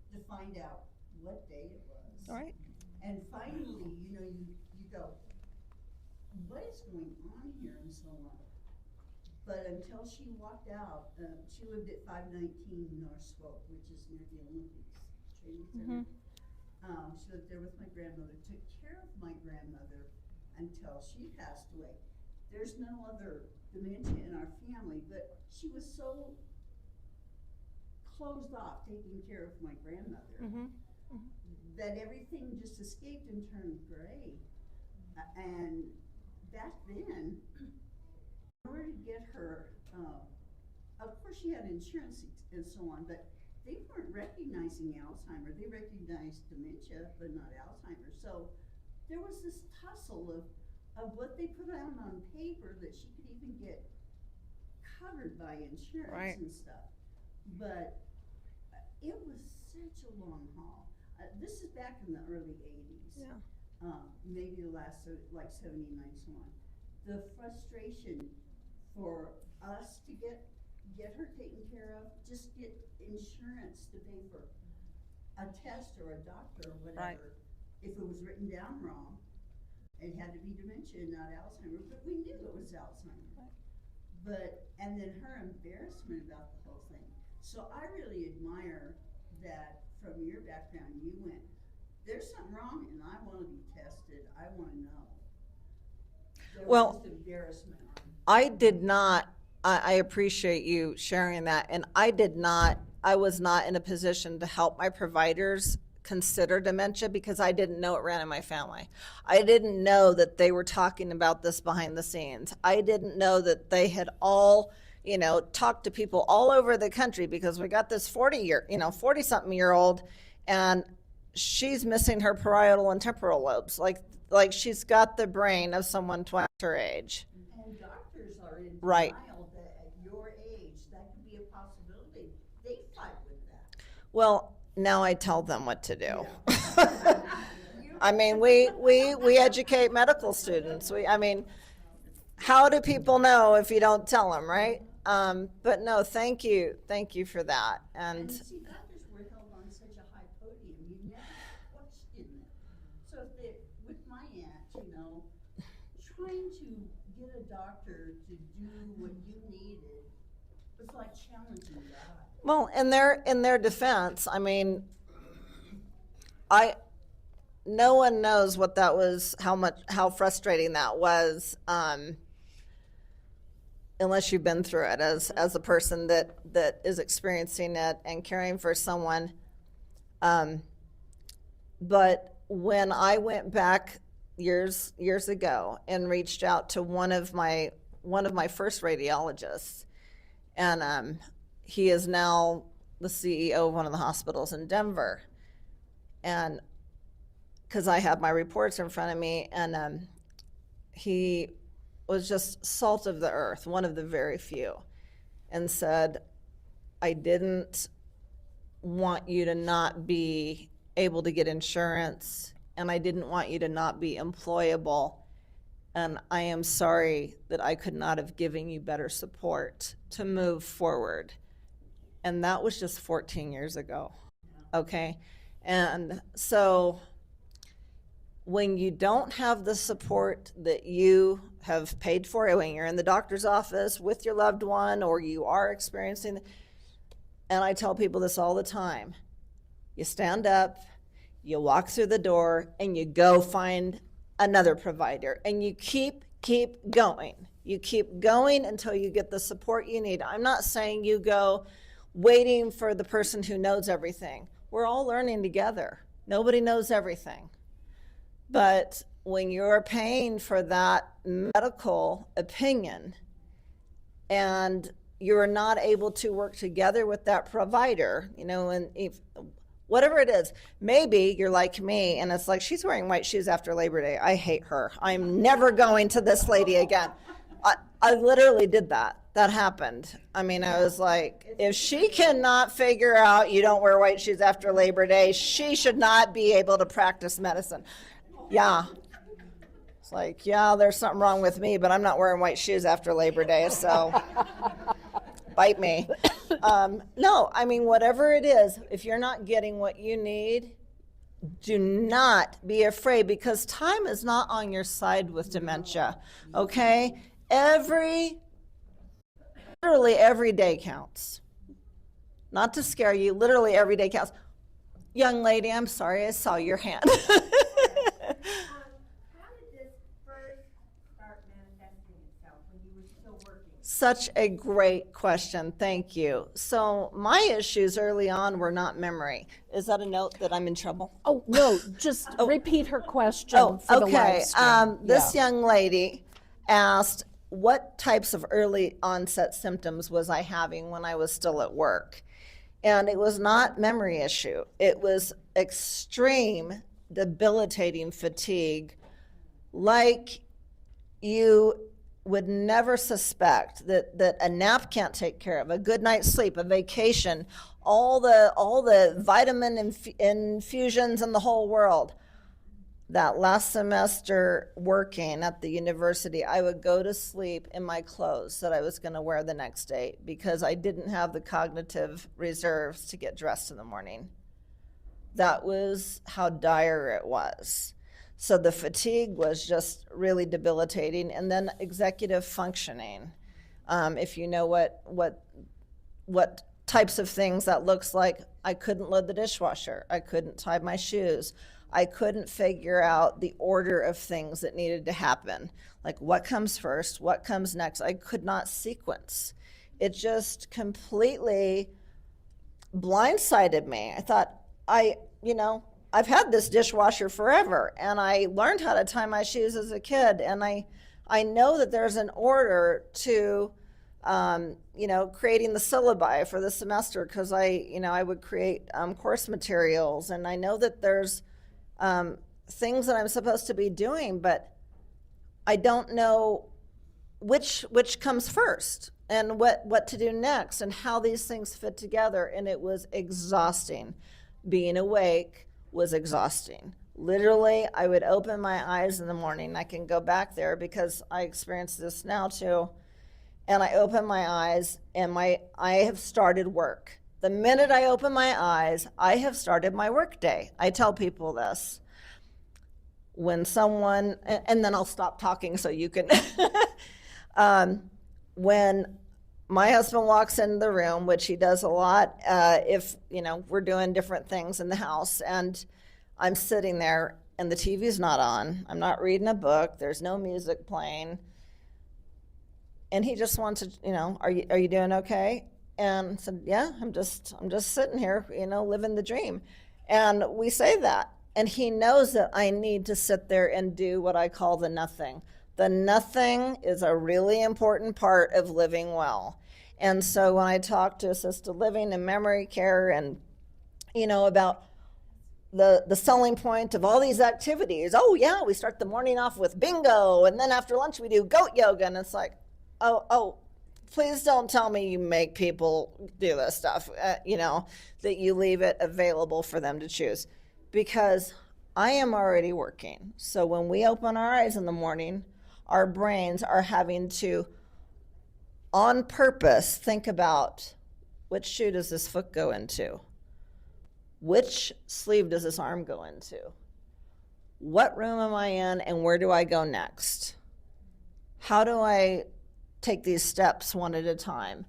to find out what day it was. All right. And finally, you go, what is going on here, and so on. But until she walked out, she lived at 519 North Swope, which is near the Olympics Training Center. She lived there with my grandmother, took care of my grandmother until she passed away. There's no other dementia in our family, but she was so closed off taking care of my grandmother that everything just escaped and turned gray. And back then, in order to get her, of course she had insurance and so on, but they weren't recognizing Alzheimer's. They recognized dementia, but not Alzheimer's. So there was this tussle of what they put out on paper that she could even get covered by insurance and stuff. But it was such a long haul. This is back in the early 80s. Maybe the last, like 79, so on. The frustration for us to get her taken care of, just get insurance to pay for a test or a doctor or whatever. If it was written down wrong, it had to be dementia, not Alzheimer's, but we knew it was Alzheimer's. But, and then her embarrassment about the whole thing. So I really admire that from your background, you went, there's something wrong and I want to be tested. I want to know. There was just embarrassment. I did not, I appreciate you sharing that. And I was not in a position to help my providers consider dementia because I didn't know it ran in my family. I didn't know that they were talking about this behind the scenes. I didn't know that they had all, talked to people all over the country because we got this 40-something year old and she's missing her parietal and temporal lobes. Like she's got the brain of someone twice her age. And doctors are in Right. denial that at your age, that could be a possibility. They fight with that. Well, now I tell them what to do. I mean, we educate medical students. How do people know if you don't tell them, right? But no, thank you for that. And see, doctors were held on such a high podium, you never questioned them. So with my aunt, trying to get a doctor to do what you needed was like challenging God. Well, in their defense, no one knows what that was, how frustrating that was, unless you've been through it as a person that is experiencing it and caring for someone. But when I went back years ago and reached out to one of my first radiologists, and he is now the CEO of one of the hospitals in Denver, and because I have my reports in front of me, and he was just salt of the earth, one of the very few, and said, I didn't want you to not be able to get insurance, and I didn't want you to not be employable, and I am sorry that I could not have given you better support to move forward. And that was just 14 years ago, okay? And so when you don't have the support that you have paid for, when you're in the doctor's office with your loved one, or you are experiencing, and I tell people this all the time, you stand up, you walk through the door, and you go find another provider, and you keep going. You keep going until you get the support you need. I'm not saying you go waiting for the person who knows everything. We're all learning together. Nobody knows everything. But when you're paying for that medical opinion and you're not able to work together with that provider, and if whatever it is, maybe you're like me and it's like, she's wearing white shoes after Labor Day. I hate her. I'm never going to this lady again. I literally did that. That happened. I was like, if she cannot figure out you don't wear white shoes after Labor Day, she should not be able to practice medicine. Yeah. It's like, yeah, there's something wrong with me, but I'm not wearing white shoes after Labor Day, so bite me. No, whatever it is, if you're not getting what you need, do not be afraid, because time is not on your side with dementia, okay? Every Literally every day counts. Not to scare you, literally every day counts. Young lady, I'm sorry, I saw your hand. How did this first start manifesting itself when you were still working? Such a great question, thank you. So my issues early on were not memory. Is that a note that I'm in trouble? Oh, no, just repeat her question for the live stream. This young lady asked what types of early onset symptoms was I having when I was still at work. And it was not memory issue. It was extreme, debilitating fatigue, like you would never suspect that a nap can't take care of, a good night's sleep, a vacation, all the vitamin infusions in the whole world. That last semester working at the university, I would go to sleep in my clothes that I was going to wear the next day because I didn't have the cognitive reserves to get dressed in the morning. That was how dire it was. So the fatigue was just really debilitating. And then executive functioning. If you know what types of things that looks like, I couldn't load the dishwasher. I couldn't tie my shoes. I couldn't figure out the order of things that needed to happen. Like what comes first, what comes next. I could not sequence. It just completely blindsided me. I thought, I've had this dishwasher forever, and I learned how to tie my shoes as a kid, and I know that there's an order to creating the syllabi for the semester because I would create course materials, and I know that there's things that I'm supposed to be doing, but I don't know which comes first and what to do next and how these things fit together. And it was exhausting. Being awake was exhausting. Literally, I would open my eyes in the morning. I can go back there because I experience this now too. And I open my eyes and I have started work. The minute I open my eyes, I have started my work day. I tell people this. When someone, and then I'll stop talking so you can, when my husband walks in the room, which he does a lot, if, we're doing different things in the house, and I'm sitting there and the TV's not on, I'm not reading a book, there's no music playing, and he just wants to, are you doing okay? And I said, yeah, I'm just sitting here, living the dream. And we say that. And he knows that I need to sit there and do what I call the nothing. The nothing is a really important part of living well. And so when I talk to assisted living and memory care and, about the selling point of all these activities, oh yeah, we start the morning off with bingo, and then after lunch we do goat yoga, and it's like, oh, please don't tell me you make people do this stuff, that you leave it available for them to choose. Because I am already working. So when we open our eyes in the morning, our brains are having to, on purpose, think about which shoe does this foot go into? Which sleeve does this arm go into? What room am I in and where do I go next? How do I take these steps one at a time?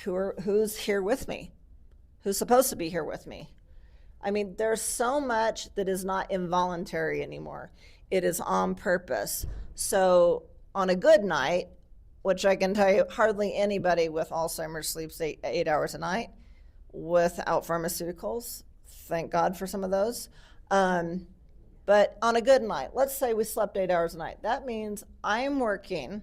Who's here with me? Who's supposed to be here with me? I mean, there's so much that is not involuntary anymore. It is on purpose. So on a good night, which I can tell you hardly anybody with Alzheimer's sleeps 8 hours a night without pharmaceuticals. Thank God for some of those. But on a good night, let's say we slept 8 hours a night. That means I'm working,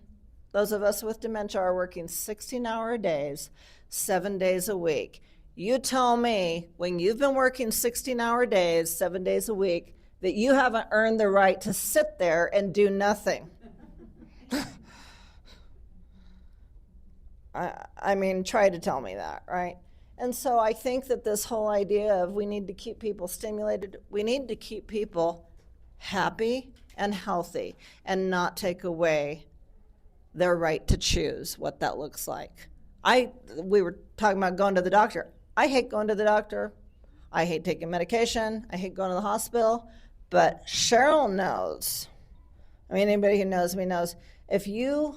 those of us with dementia are working 16-hour days, 7 days a week. You tell me, when you've been working 16-hour days, 7 days a week, that you haven't earned the right to sit there and do nothing. I mean, try to tell me that, right? And so I think that this whole idea of we need to keep people stimulated, we need to keep people happy and healthy and not take away their right to choose what that looks like. We were talking about going to the doctor. I hate going to the doctor. I hate taking medication. I hate going to the hospital. But Sheryl knows. I mean, anybody who knows me knows if you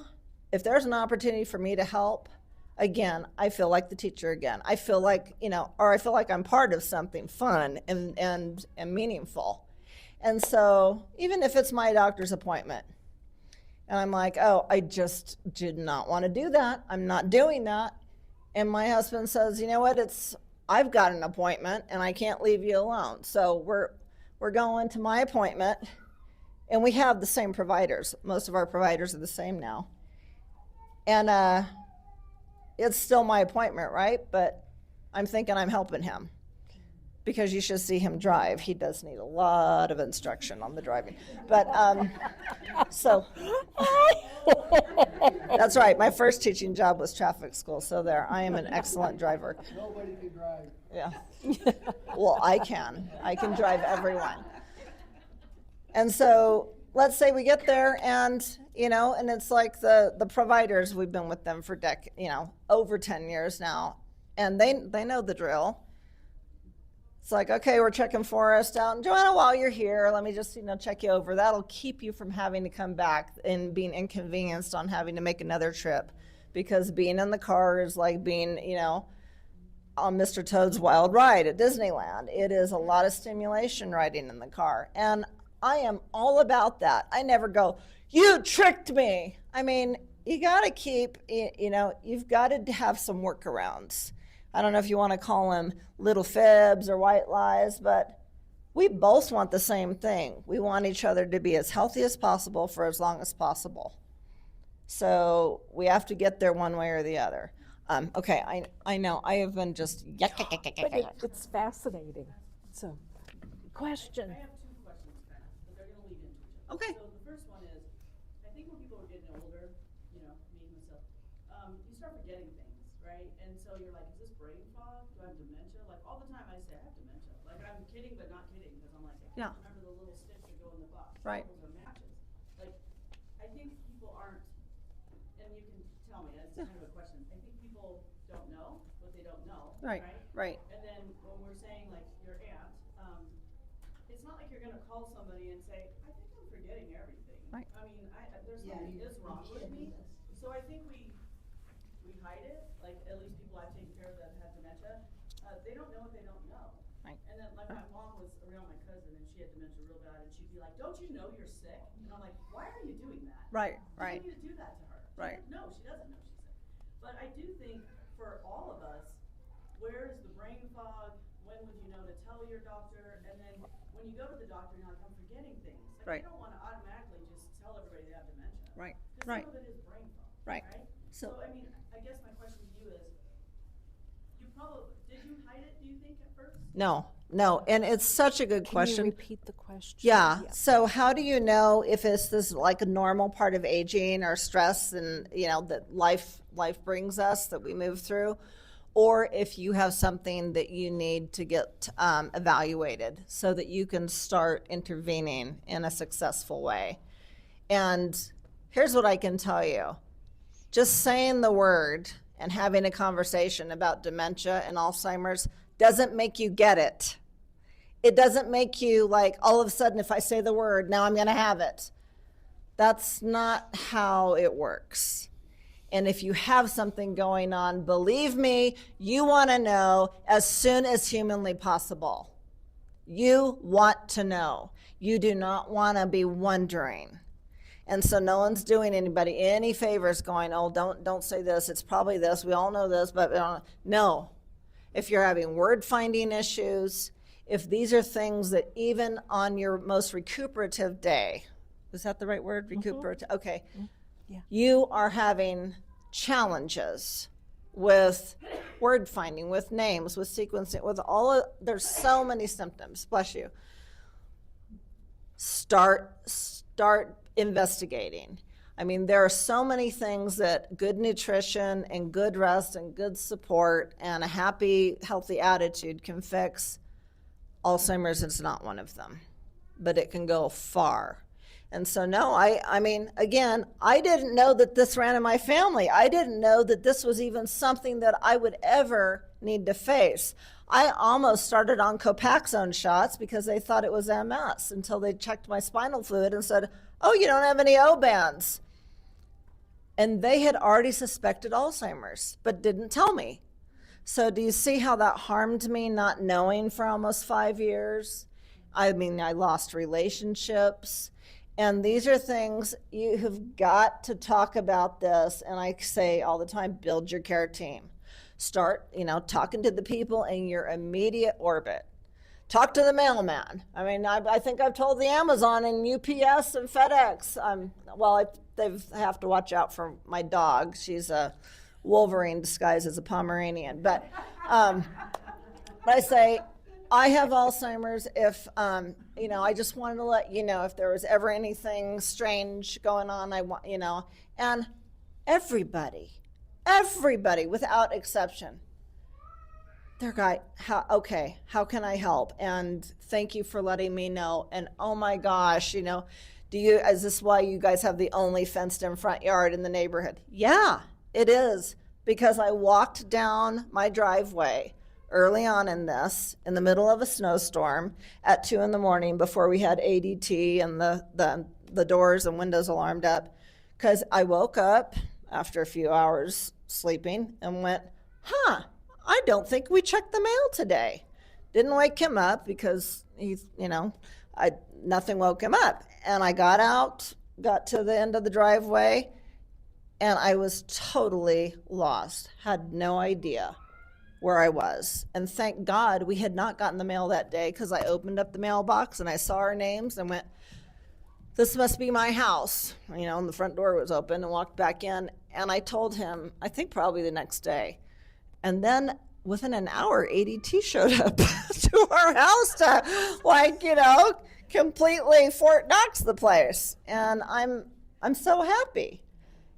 if there's an opportunity for me to help, again, I feel like the teacher again. I feel like, or I feel like I'm part of something fun and meaningful. And so even if it's my doctor's appointment, and I'm like, oh, I just did not want to do that. I'm not doing that. And my husband says, you know what, I've got an appointment and I can't leave you alone. So we're going to my appointment, and we have the same providers. Most of our providers are the same now. And it's still my appointment, right? But I'm thinking I'm helping him, because you should see him drive. He does need a lot of instruction on the driving. But so that's right. My first teaching job was traffic school. So there, I am an excellent driver. Nobody can drive. Yeah. Well, I can drive everyone. And so let's say we get there, and and it's like the providers, we've been with them for over 10 years now, and they know the drill. It's like, okay, we're checking Forrest out, and Joanna, while you're here, let me just check you over. That'll keep you from having to come back and being inconvenienced on having to make another trip, because being in the car is like being on Mr. Toad's Wild Ride at Disneyland. It is a lot of stimulation riding in the car, and I am all about that. I never go, you tricked me. I mean, you got to keep, you've got to have some workarounds. I don't know if you want to call them little fibs or white lies, but we both want the same thing. We want each other to be as healthy as possible for as long as possible. So we have to get there one way or the other. Okay, I know I have been just But it's fascinating. So, question. I have two questions, kind of, but they're going to lead into each other. Okay. So the first one is, I think when people are getting older, me and myself, you start forgetting things, right? And so you're like, is this brain fog? Do I have dementia? Like all the time I say I have dementia. Like I'm kidding but not kidding, because I'm like, I can't remember the little sticks that go in the box. Right. Those are matches. Like I think people aren't, and you can tell me, that's kind of a question. I think people don't know what they don't know. Right. And then when we're saying like your aunt, it's not like you're gonna call somebody and say, I think I'm forgetting everything. Right. I mean, there's something is wrong with me. So I think we hide it, like at least people I've taken care of that have dementia, they don't know what they don't know. Right. And then like my mom was around my cousin and she had dementia real bad, and she'd be like, don't you know you're sick? And I'm like, why are you doing that? Right. You need to do that to her. Right. No, she doesn't know she's sick. But I do think for all of us, where is the brain fog? When would you know to tell your doctor? And then when you go to the doctor, you're like, I'm forgetting things. Like Right. you don't want to automatically just tell everybody they have dementia. Right. Because Right. some of it is brain fog. Right. So I mean, I guess my question to you is, did you hide it, do you think, at first? No, and it's such a good question. Can you repeat the question? Yeah. So how do you know if it's this like a normal part of aging or stress and that life brings us that we move through, or if you have something that you need to get evaluated so that you can start intervening in a successful way? And here's what I can tell you. Just saying the word and having a conversation about dementia and Alzheimer's doesn't make you get it. It doesn't make you like, all of a sudden, if I say the word, now I'm going to have it. That's not how it works. And if you have something going on, believe me, you want to know as soon as humanly possible. You want to know. You do not want to be wondering. And so no one's doing anybody any favors going, oh, don't say this. It's probably this. We all know this, but no. If you're having word finding issues, if these are things that even on your most recuperative day, is that the right word? Recuperative? Mm-hmm. Okay. Yeah. You are having challenges with word finding, with names, with sequencing, with there's so many symptoms. Bless you. Start investigating. I mean, there are so many things that good nutrition and good rest and good support and a happy, healthy attitude can fix. Alzheimer's is not one of them, but it can go far. And so, no, I mean, again, I didn't know that this ran in my family. I didn't know that this was even something that I would ever need to face. I almost started on Copaxone shots because they thought it was MS until they checked my spinal fluid and said, oh, you don't have any O-bands. And they had already suspected Alzheimer's, but didn't tell me. So do you see how that harmed me not knowing for almost 5 years? I mean, I lost relationships. And these are things you have got to talk about this. And I say all the time, build your care team. Start, talking to the people in your immediate orbit. Talk to the mailman. I mean, I think I've told the Amazon and UPS and FedEx. They have to watch out for my dog. She's a Wolverine disguised as a Pomeranian. But I say, I have Alzheimer's. If, I just wanted to let you know if there was ever anything strange going on, and everybody without exception, their guy, how can I help? And thank you for letting me know. And oh my gosh, is this why you guys have the only fenced in front yard in the neighborhood? Yeah, it is, because I walked down my driveway early on in the middle of a snowstorm at 2 a.m. before we had ADT and the doors and windows alarmed up, because I woke up after a few hours sleeping and went, I don't think we checked the mail today. Didn't wake him up because nothing woke him up. And I got out, got to the end of the driveway, and I was totally lost, had no idea where I was. And thank God we had not gotten the mail that day, because I opened up the mailbox and I saw our names and went, this must be my house. And the front door was open, and walked back in. And I told him, I think probably the next day. And then within an hour, ADT showed up to our house to, completely Fort Knox the place. And I'm so happy.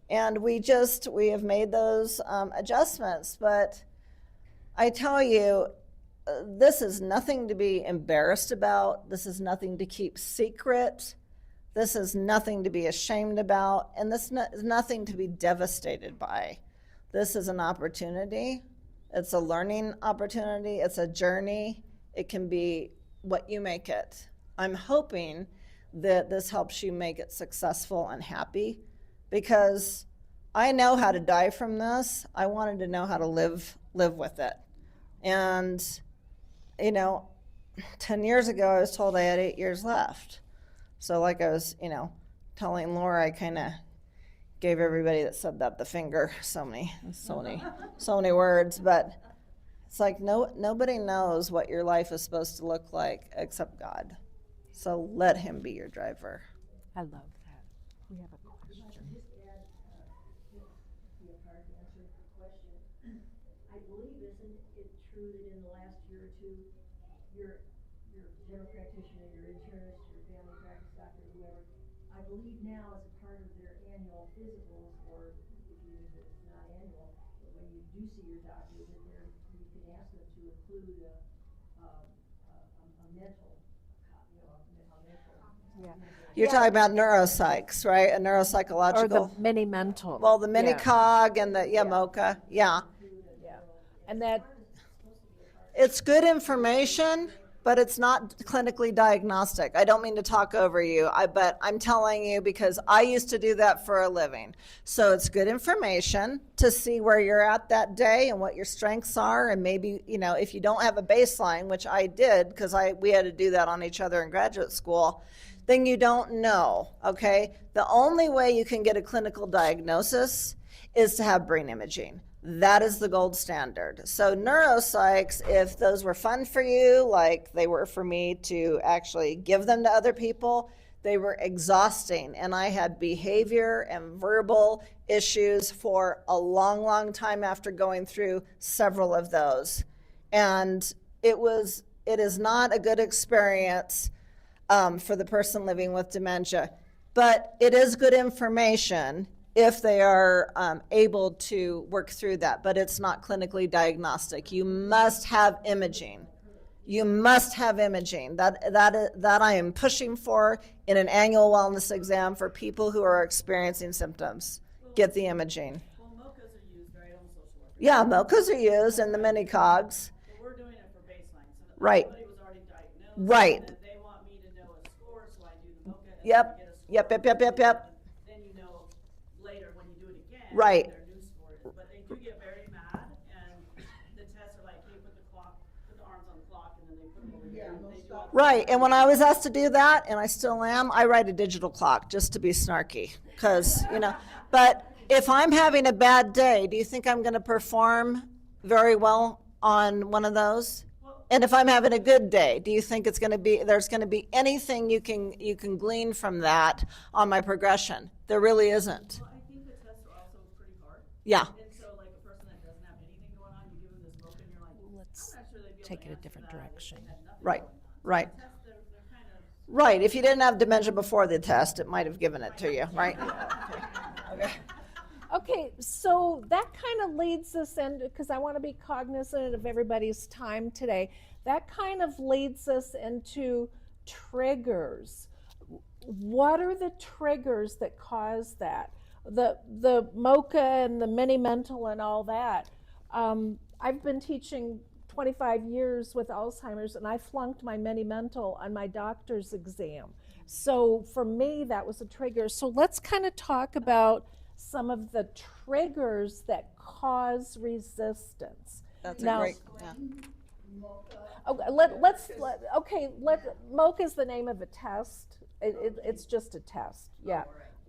And we have made those adjustments. But I tell you, this is nothing to be embarrassed about. This is nothing to keep secret. This is nothing to be ashamed about. And this is nothing to be devastated by. This is an opportunity. It's a learning opportunity. It's a journey. It can be what you make it. I'm hoping that this helps you make it successful and happy, because I know how to die from this. I wanted to know how to live with it. And, 10 years ago, I was told I had 8 years left. So like I was, telling Laura, I kind of gave everybody that said that the finger, so many words. But it's like nobody knows what your life is supposed to look like except God. So let him be your driver. I love that. We have a question. I believe, isn't it true that in the last year or two, your general practitioner, your internist, your family practice doctor, whoever, I believe now as a part of their annual physicals, or if it's not annual, but when you do see your doctor, that you can ask them to include a mental, Yeah. You're talking about neuropsychs, right? A neuropsychological. Or the mini mental. Well, the mini cog and the MOCA, yeah. And that, It's good information, but it's not clinically diagnostic. I don't mean to talk over you, but I'm telling you because I used to do that for a living. So it's good information to see where you're at that day and what your strengths are, and maybe, if you don't have a baseline, which I did because we had to do that on each other in graduate school, then you don't know, okay? The only way you can get a clinical diagnosis is to have brain imaging. That is the gold standard. So neuropsychs, if those were fun for you, like they were for me to actually give them to other people, they were exhausting. And I had behavior and verbal issues for a long, long time after going through several of those. And it is not a good experience for the person living with dementia. But it is good information if they are able to work through that, but it's not clinically diagnostic. You must have imaging. You must have imaging. That I am pushing for in an annual wellness exam for people who are experiencing symptoms. Get the imaging. Well, MOCAs are used, right, on social work. Yeah, MOCAs are used in the mini cogs. But we're doing it for baseline, so that Right. somebody was already diagnosed. Right. And they want me to know a score, so I do the MOCA. And Yep. then I get a score. Yep. Then you know later when you do it again, Right. Their news stories, but they do get very mad, and the tests are like, hey, put the arms on the clock, and then they put them over here. no They do stop. all- Right, and when I was asked to do that, and I still am, I write a digital clock just to be snarky, because, but if I'm having a bad day, do you think I'm going to perform very well on one of those? And if I'm having a good day, do you think there's going to be anything you can glean from that on my progression? There really isn't. Well, I think the tests are also pretty hard. Yeah. And so, like, a person that doesn't have anything going on, you give them this book, and you're like, Let's I'm not sure they'd be able take to it a answer different that if direction. they had nothing Right, going on. right. The tests, they're kind of, Right, if you didn't have dementia before the test, it might have given it to you, right? Okay. Okay, so that kind of leads us in, because I want to be cognizant of everybody's time today. That kind of leads us into triggers. What are the triggers that cause that? The MOCA and the mini mental and all that. I've been teaching 25 years with Alzheimer's, and I flunked my mini mental on my doctor's exam. So for me, that was a trigger. So let's kind of talk about some of the triggers that cause resistance. That's Now- a great, yeah. Okay, MOCA is the name of a test. It's just a test, yeah.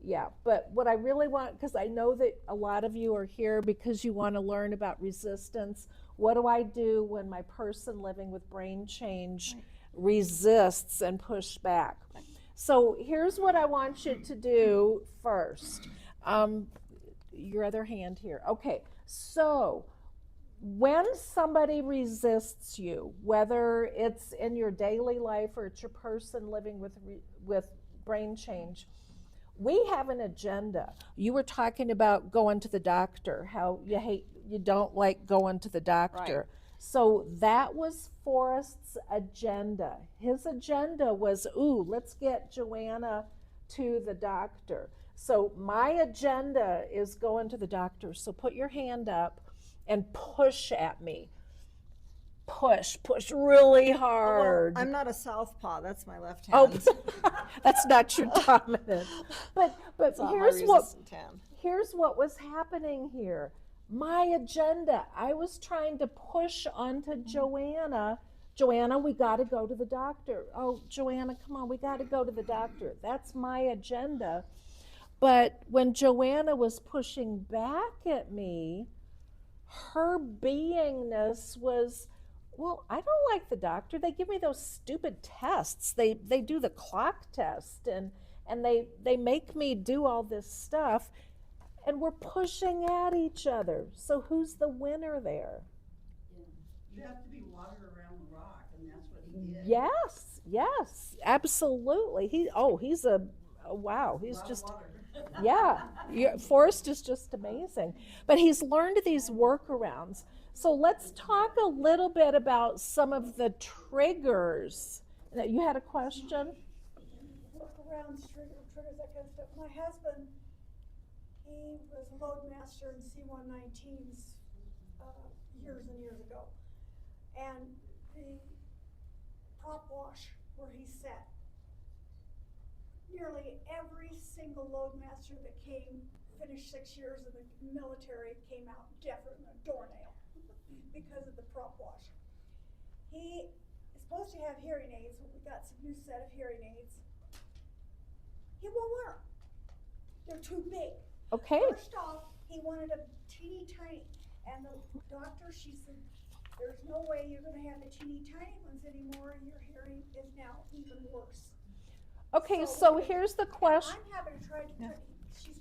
Yeah, but what I really want, because I know that a lot of you are here because you want to learn about resistance. What do I do when my person living with brain change resists and push back? So here's what I want you to do first. Your other hand here. Okay, so when somebody resists you, whether it's in your daily life or it's your person living with brain change, we have an agenda. You were talking about going to the doctor, how you don't like going to the doctor. Right. So that was Forrest's agenda. His agenda was, let's get Joanna to the doctor. So my agenda is going to the doctor. So put your hand up and push at me. Push really hard. Well, I'm not a southpaw, that's my left Oh, hand. that's not your dominant. But It's not my here's resistant hand. what was happening here. My agenda, I was trying to push onto Joanna. Joanna, we got to go to the doctor. Oh, Joanna, come on, we got to go to the doctor. That's my agenda. But when Joanna was pushing back at me, her beingness was, well, I don't like the doctor. They give me those stupid tests. They do the clock test and they make me do all this stuff, and we're pushing at each other. So who's the winner there? You have to be water around the rock, and that's what he did. Yes, absolutely. He's Lot of just water. yeah. Forrest is just amazing. But he's learned these workarounds. So let's talk a little bit about some of the triggers. You had a question? Workarounds, triggers, that kind of stuff. My husband, he was a loadmaster in C-119s years and years ago. And the prop wash where he sat, nearly every single loadmaster that finished 6 years in the military came out deaf as a doornail because of the prop wash. He is supposed to have hearing aids, but we got some new set of hearing aids. He won't wear them. They're too big. Okay. First off, he wanted a teeny tiny, and the doctor, she said, there's no way you're gonna have the teeny tiny ones anymore, your hearing is now even worse. Okay, so here's the question. I'm having to try to he's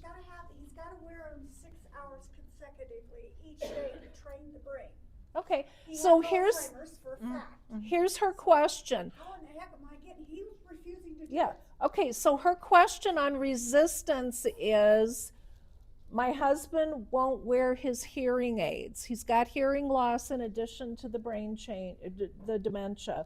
gotta wear them 6 hours consecutively each day to train the brain. Okay, He so has here's Alzheimer's for a fact. here's her question. How in the heck am I getting, he was refusing to do Yeah. it. Okay, so her question on resistance is, my husband won't wear his hearing aids. He's got hearing loss in addition to the brain change, the dementia,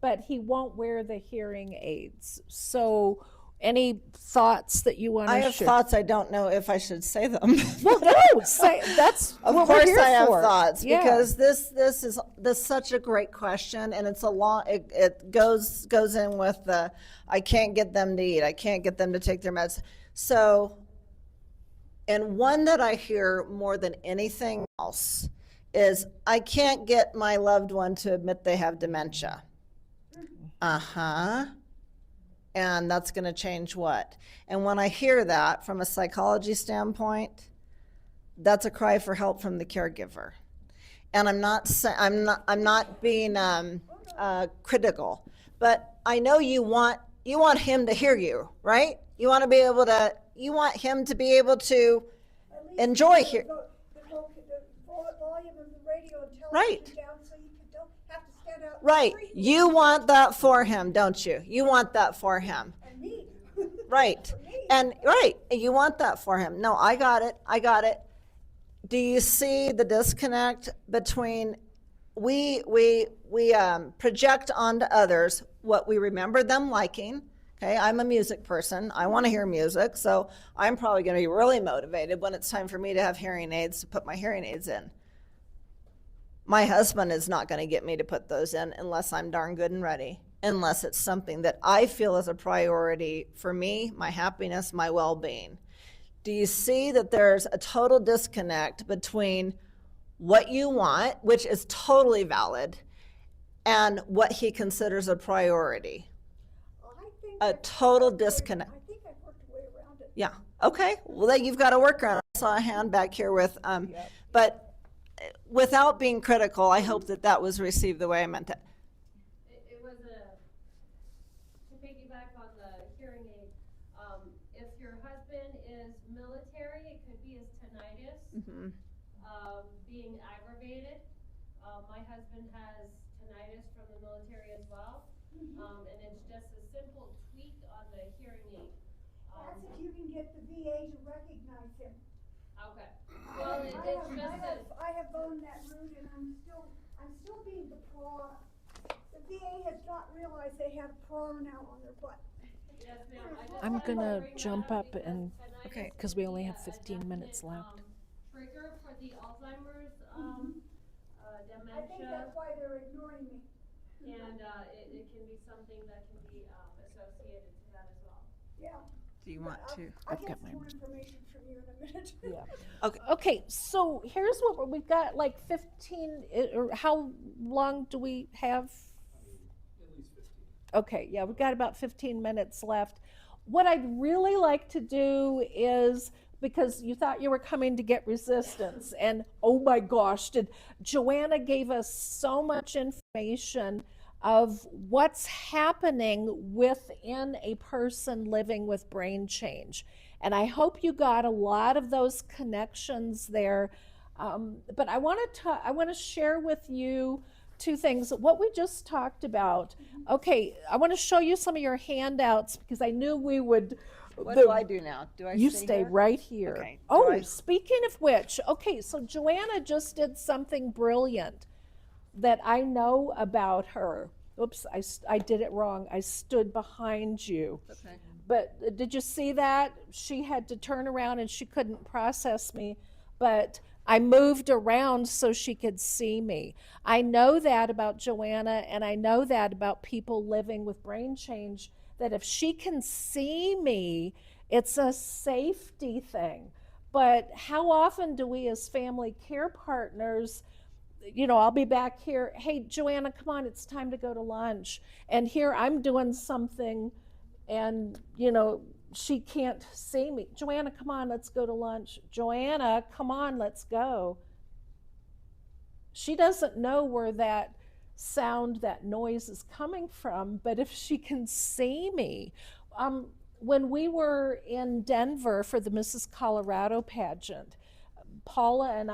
but he won't wear the hearing aids. So any thoughts that you want to I share? have thoughts, I don't know if I should say them. Well, no, say, that's Of what we're course here I have for. thoughts, Yeah. because this is such a great question, and it's a long, it goes in with the, I can't get them to eat, I can't get them to take their meds. So And one that I hear more than anything else is, I can't get my loved one to admit they have dementia. And that's going to change what? And when I hear that from a psychology standpoint, that's a cry for help from the caregiver. And I'm not being critical, but I know you want him to hear you, right? You want him to be able to At least enjoy the here. the volume of the radio and Right. television down so you don't have to stand out in the Right. street. You want that for him, don't you? You want that for him. And me. Right. For me. And right, you want that for him. No, I got it. Do you see the disconnect between we project onto others what we remember them liking? Okay, I'm a music person. I want to hear music, so I'm probably going to be really motivated when it's time for me to have hearing aids, to put my hearing aids in. My husband is not going to get me to put those in unless I'm darn good and ready, unless it's something that I feel is a priority for me, my happiness, my well-being. Do you see that there's a total disconnect between what you want, which is totally valid, and what he considers a priority? I think A I've total worked a way- disconnect. I think I've worked a way around it. Yeah. Okay. Well, then you've got to work around it. I saw a hand back here with, but without being critical, I hope that was received the way I meant it. It was to piggyback on the hearing aid, if your husband is military, it could be his tinnitus, being aggravated. My husband has tinnitus from the military as well, and it's just a simple tweak on the hearing aid. That's if you can get the VA to recognize him. Okay, well, I have gone that route and I'm still being the prawn. The VA has not realized they have prawn out on their butt. yes, ma'am. I just I'm wanted to gonna bring that jump up because and, tinnitus Okay. because we only can have be a 15 minutes definite, left. Trigger for the Alzheimer's, dementia. I think that's why they're ignoring me. And it can be something that can be associated to that as well. Yeah. Do you want to? I'll I've get got some my- more information from you in a minute. Yeah. Okay, so here's what we've got, like 15, or how long do we have? At least 15. Okay, yeah, we've got about 15 minutes left. What I'd really like to do is, because you thought you were coming to get resistance, and oh my gosh, Joanna gave us so much information of what's happening within a person living with brain change. And I hope you got a lot of those connections there. But I want to share with you two things. What we just talked about. Okay, I want to show you some of your handouts because I knew we would. What do I do now? Do I You stay stay here? right here. Okay. Do Oh, I- speaking of which, okay, so Joanna just did something brilliant that I know about her. Oops, I did it wrong. I stood behind you. Okay. But did you see that? She had to turn around and she couldn't process me, but I moved around so she could see me. I know that about Joanna, and I know that about people living with brain change, that if she can see me, it's a safety thing. But how often do we as family care partners, I'll be back here, hey, Joanna, come on, it's time to go to lunch. And here I'm doing something and, she can't see me. Joanna, come on, let's go to lunch. Joanna, come on, let's go. She doesn't know where that sound, that noise is coming from, but if she can see me. When we were in Denver for the Mrs. Colorado pageant, Paula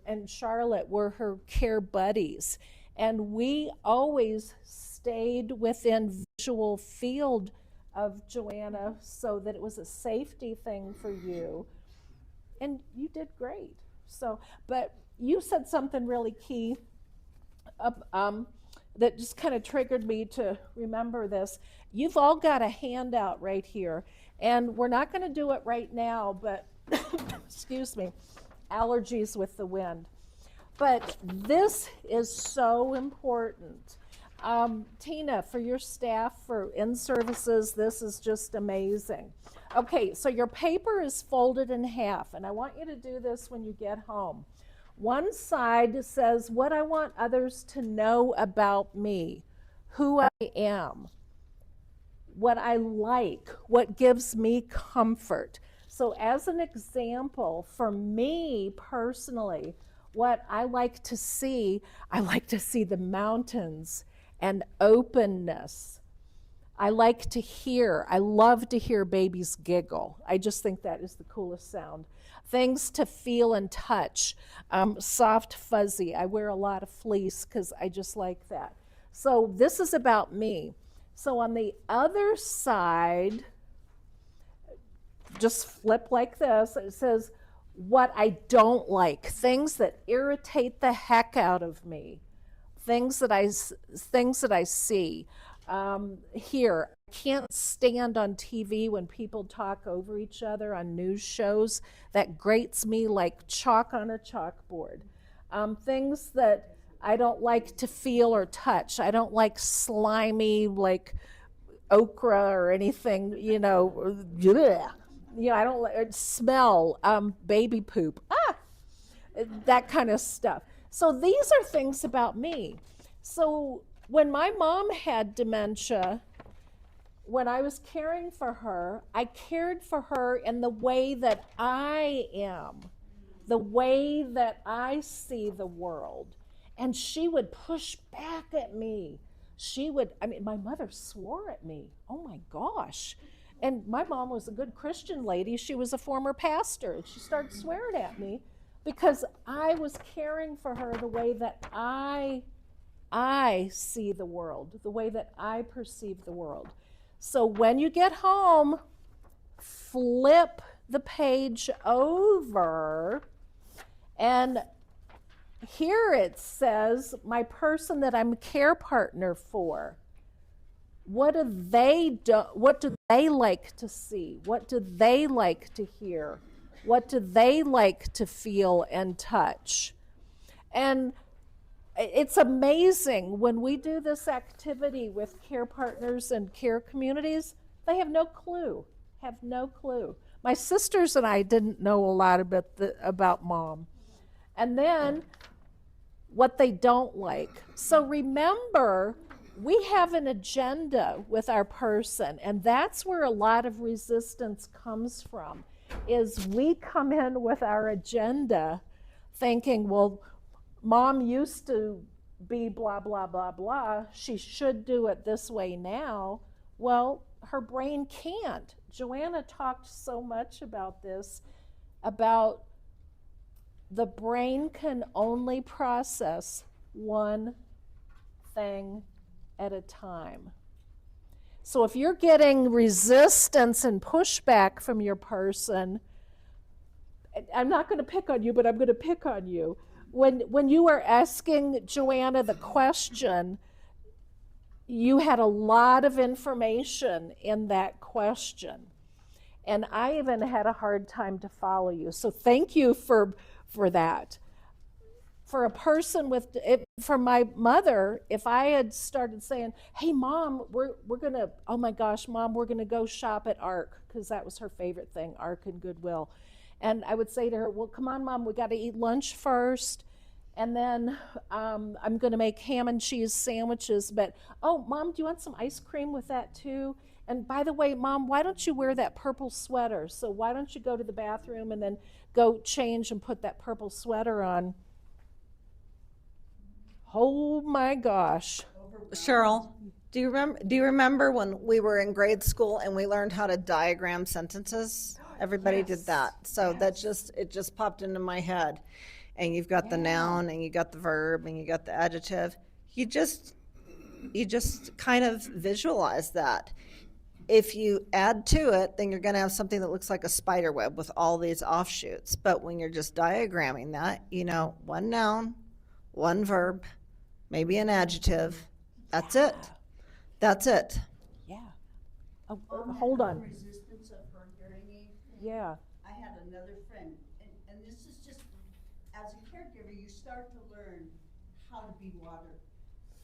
and Charlotte were her care buddies, and we always stayed within visual field of Joanna so that it was a safety thing for you. And you did great. So, but you said something really key that just kind of triggered me to remember this. You've all got a handout right here, and we're not going to do it right now, but excuse me, allergies with the wind. But this is so important. Tina, for your staff, for in-services, this is just amazing. Okay, so your paper is folded in half, and I want you to do this when you get home. One side says what I want others to know about me, who I am, what I like, what gives me comfort. So as an example, for me personally, what I like to see the mountains and openness. I like to hear, I love to hear babies giggle. I just think that is the coolest sound. Things to feel and touch, soft, fuzzy. I wear a lot of fleece because I just like that. So this is about me. So on the other side, just flip like this. It says what I don't like, things that irritate the heck out of me, things that I see. Here, I can't stand on TV when people talk over each other on news shows. That grates me like chalk on a chalkboard. Things that I don't like to feel or touch. I don't like slimy, like okra or anything, you know. Bleh. You know, I don't like smell baby poop. That kind of stuff. So these are things about me. So when my mom had dementia, when I was caring for her, I cared for her in the way that I am, the way that I see the world. And she would push back at me. My mother swore at me. Oh my gosh. And my mom was a good Christian lady. She was a former pastor. She started swearing at me because I was caring for her the way that I see the world, the way that I perceive the world. So when you get home, flip the page over, and here it says, my person that I'm a care partner for. What do they like to see? What do they like to hear? What do they like to feel and touch? And it's amazing when we do this activity with care partners and care communities, they have no clue, My sisters and I didn't know a lot about mom. And then what they don't like. So remember, we have an agenda with our person, and that's where a lot of resistance comes from, is we come in with our agenda thinking, well, mom used to be blah, blah, blah, blah. She should do it this way now. Well, her brain can't. Joanna talked so much about this, about the brain can only process one thing at a time. So if you're getting resistance and pushback from your person, I'm not going to pick on you, but I'm going to pick on you. When you were asking Joanna the question, you had a lot of information in that question. And I even had a hard time to follow you. So thank you for that. For a person for my mother, if I had started saying, hey, Mom, we're going to, oh my gosh, Mom, we're going to go shop at ARC, because that was her favorite thing, ARC and Goodwill. And I would say to her, well, come on, Mom, we got to eat lunch first. And then I'm going to make ham and cheese sandwiches. But, oh, Mom, do you want some ice cream with that too? And by the way, Mom, why don't you wear that purple sweater? So why don't you go to the bathroom and then go change and put that purple sweater on? Oh my gosh. Sheryl, do you remember when we were in grade school and we learned how to diagram sentences? Everybody did that. So that just popped into my head. And you've got the noun, and you got the verb, and you got the adjective. You just kind of visualize that. If you add to it, then you're going to have something that looks like a spider web with all these offshoots. But when you're just diagramming that, one noun, one verb, maybe an adjective. That's it. That's it. Yeah. Oh, hold on. Resistance of her hearing aid thing. Yeah. I had another friend, and this is just, as a caregiver, you start to learn how to be water.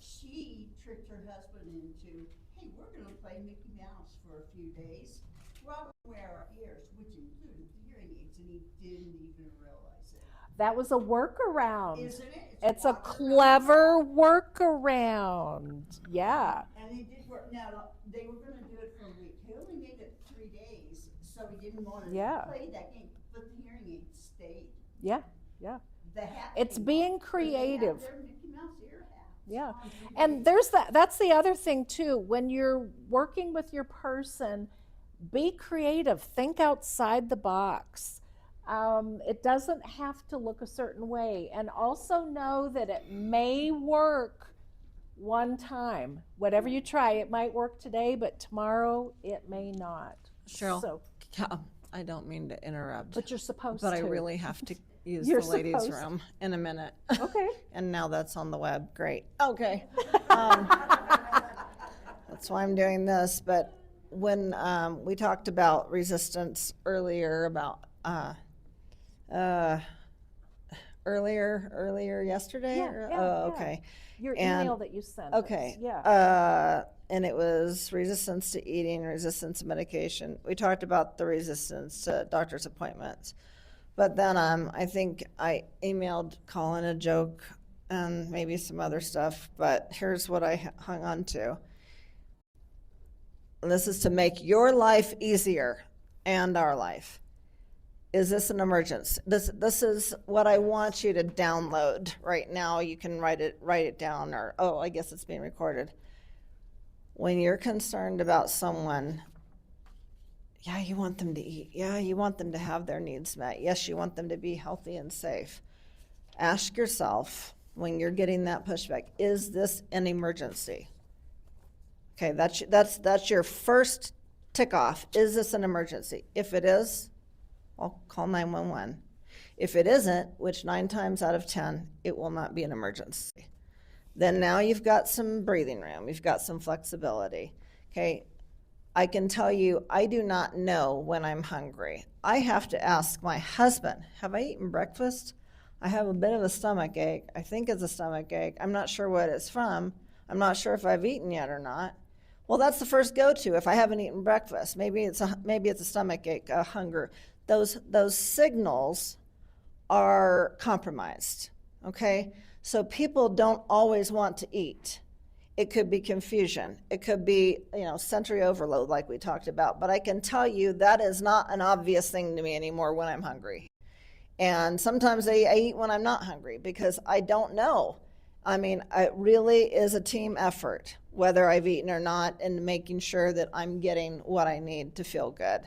she tricked her husband into, hey, we're gonna play Mickey Mouse for a few days. We're all gonna wear our ears, which included the hearing aids, and he didn't even realize it. That was a workaround. Isn't it? It's a clever workaround. Yeah. And it did work. Now, they were gonna do it for a week. He only made it 3 days, so he didn't want to Yeah. play that game, but the hearing aids stayed. Yeah. Yeah. The hat It's came being off, but they creative. have their Mickey Mouse ear hats Yeah. on 3 And days. that's the other thing too. When you're working with your person, be creative. Think outside the box. It doesn't have to look a certain way. And also know that it may work one time. Whatever you try, it might work today, but tomorrow it may not. Cheryl, So, I don't mean to interrupt, but you're supposed but to. I really have to use You're the ladies' supposed to. room in a minute. Okay. And now that's on the web. Great. Okay. That's why I'm doing this. But when we talked about resistance earlier, about earlier yesterday. Yeah. Okay. Your And- email that you sent. Okay. us. Yeah. And it was resistance to eating, resistance to medication. We talked about the resistance to doctor's appointments. But then I think I emailed Colin a joke and maybe some other stuff. But here's what I hung on to. And this is to make your life easier and our life. Is this an emergency? This is what I want you to download right now. You can write it down, or I guess it's being recorded. When you're concerned about someone, yeah, you want them to eat. Yeah, you want them to have their needs met. Yes, you want them to be healthy and safe. Ask yourself, when you're getting that pushback, is this an emergency? Okay, that's your first tick off. Is this an emergency? If it is, I'll call 911. If it isn't, which 9 times out of 10, it will not be an emergency. Then now you've got some breathing room. You've got some flexibility. Okay, I can tell you, I do not know when I'm hungry. I have to ask my husband, have I eaten breakfast? I have a bit of a stomach ache. I think it's a stomach ache. I'm not sure what it's from. I'm not sure if I've eaten yet or not. Well, that's the first go-to if I haven't eaten breakfast. Maybe it's a stomach ache, a hunger. Those signals are compromised, okay? So people don't always want to eat. It could be confusion. It could be, sensory overload like we talked about. But I can tell you that is not an obvious thing to me anymore when I'm hungry. And sometimes I eat when I'm not hungry because I don't know. I mean, it really is a team effort, whether I've eaten or not, and making sure that I'm getting what I need to feel good.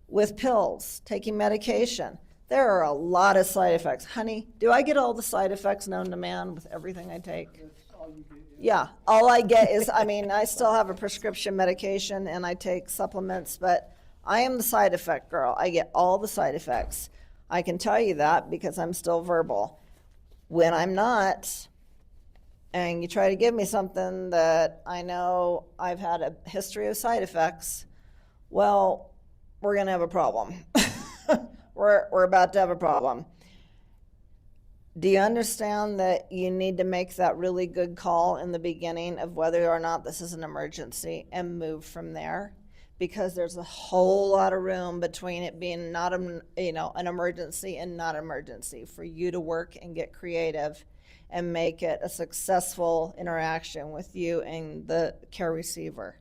With pills, taking medication, there are a lot of side effects. Honey, do I get all the side effects known to man with everything I take? That's all you get. Yeah, all I get is, I still have a prescription medication and I take supplements, but I am the side effect girl. I get all the side effects. I can tell you that because I'm still verbal. When I'm not, and you try to give me something that I know I've had a history of side effects, well, we're going to have a problem. We're about to have a problem. Do you understand that you need to make that really good call in the beginning of whether or not this is an emergency and move from there? Because there's a whole lot of room between it being not an emergency and not emergency for you to work and get creative and make it a successful interaction with you and the care receiver.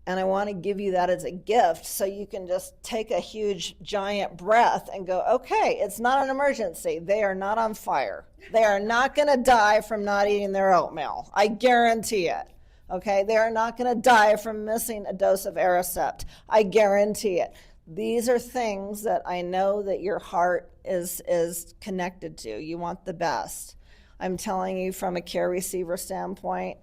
And I want to give you that as a gift so you can just take a huge, giant breath and go, okay, it's not an emergency. They are not on fire. They are not going to die from not eating their oatmeal. I guarantee it. Okay? They are not going to die from missing a dose of Aricept. I guarantee it. These are things that I know that your heart is connected to. You want the best. I'm telling you from a care receiver standpoint,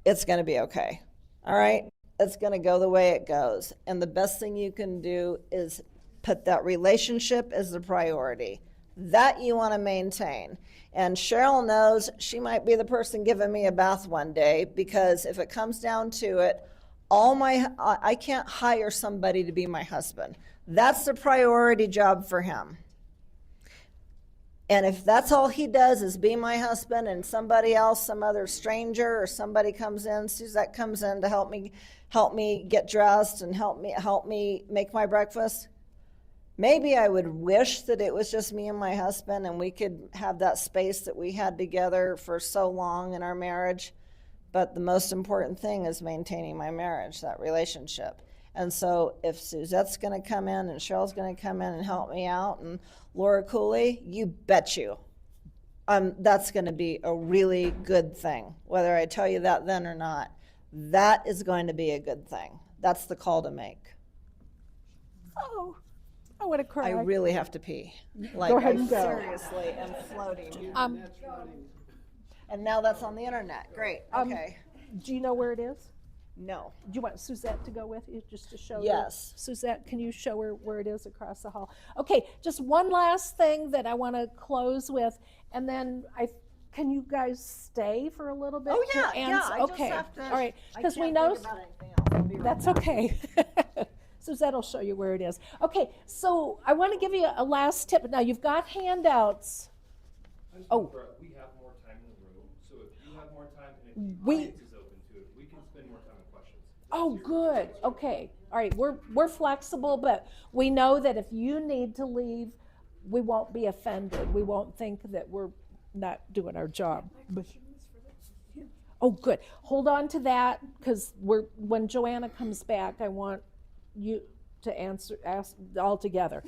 it's going to be okay. All right? It's going to go the way it goes. And the best thing you can do is put that relationship as the priority. That you want to maintain. And Sheryl knows she might be the person giving me a bath one day, because if it comes down to it, I can't hire somebody to be my husband. That's the priority job for him. And if that's all he does is be my husband and somebody else, some other stranger or somebody comes in, Suzette comes in to help me get dressed and help me make my breakfast, maybe I would wish that it was just me and my husband and we could have that space that we had together for so long in our marriage. But the most important thing is maintaining my marriage, that relationship. And so if Suzette's going to come in and Cheryl's going to come in and help me out and Laura Cooley, you bet you. That's going to be a really good thing, whether I tell you that then or not. That is going to be a good thing. That's the call to make. Oh, I want to cry. I really have to pee. Like, Go ahead and go. Seriously, am floating. And now that's on the internet. Great. Okay. Do you know where it is? No. Do you want Suzette to go with you just to show Yes. her? Suzette, can you show her where it is across the hall? Okay, just one last thing that I want to close with, and then can you guys stay for a little bit? Oh, to yeah, answer? I Okay, just have to. all right, because we I can't know. think about anything else. I'll be right That's back. okay. Suzette will show you where it is. Okay, so I want to give you a last tip. Now, you've got handouts. I just Oh. want to throw out, we have more time in the room, so if you have more time and if the We- audience is open to it, we can spend more time on questions. Oh, good. Okay. All right. We're flexible, but we know that if you need to leave, we won't be offended. We won't think that we're not doing our job. But, oh, good. Hold on to that because when Joanna comes back, I want you to ask all together.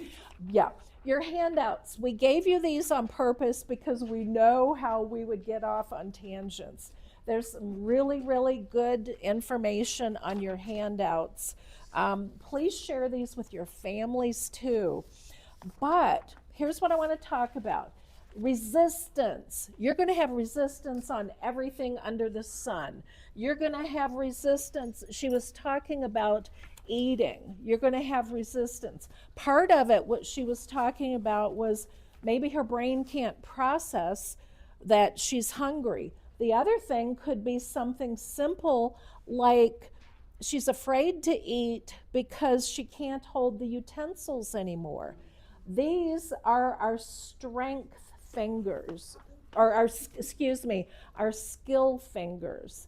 Yeah. Your handouts. We gave you these on purpose because we know how we would get off on tangents. There's some really, really good information on your handouts. Please share these with your families too. But here's what I want to talk about. Resistance. You're going to have resistance on everything under the sun. You're going to have resistance. She was talking about eating. You're going to have resistance. Part of it, what she was talking about was maybe her brain can't process that she's hungry. The other thing could be something simple like she's afraid to eat because she can't hold the utensils anymore. These are our strength fingers, or our skill fingers.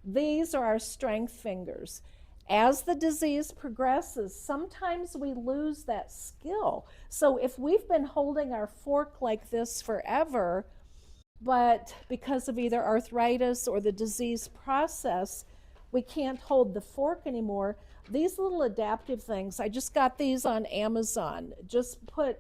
These are our strength fingers. As the disease progresses, sometimes we lose that skill. So if we've been holding our fork like this forever, but because of either arthritis or the disease process, we can't hold the fork anymore. These little adaptive things, I just got these on Amazon. Just put,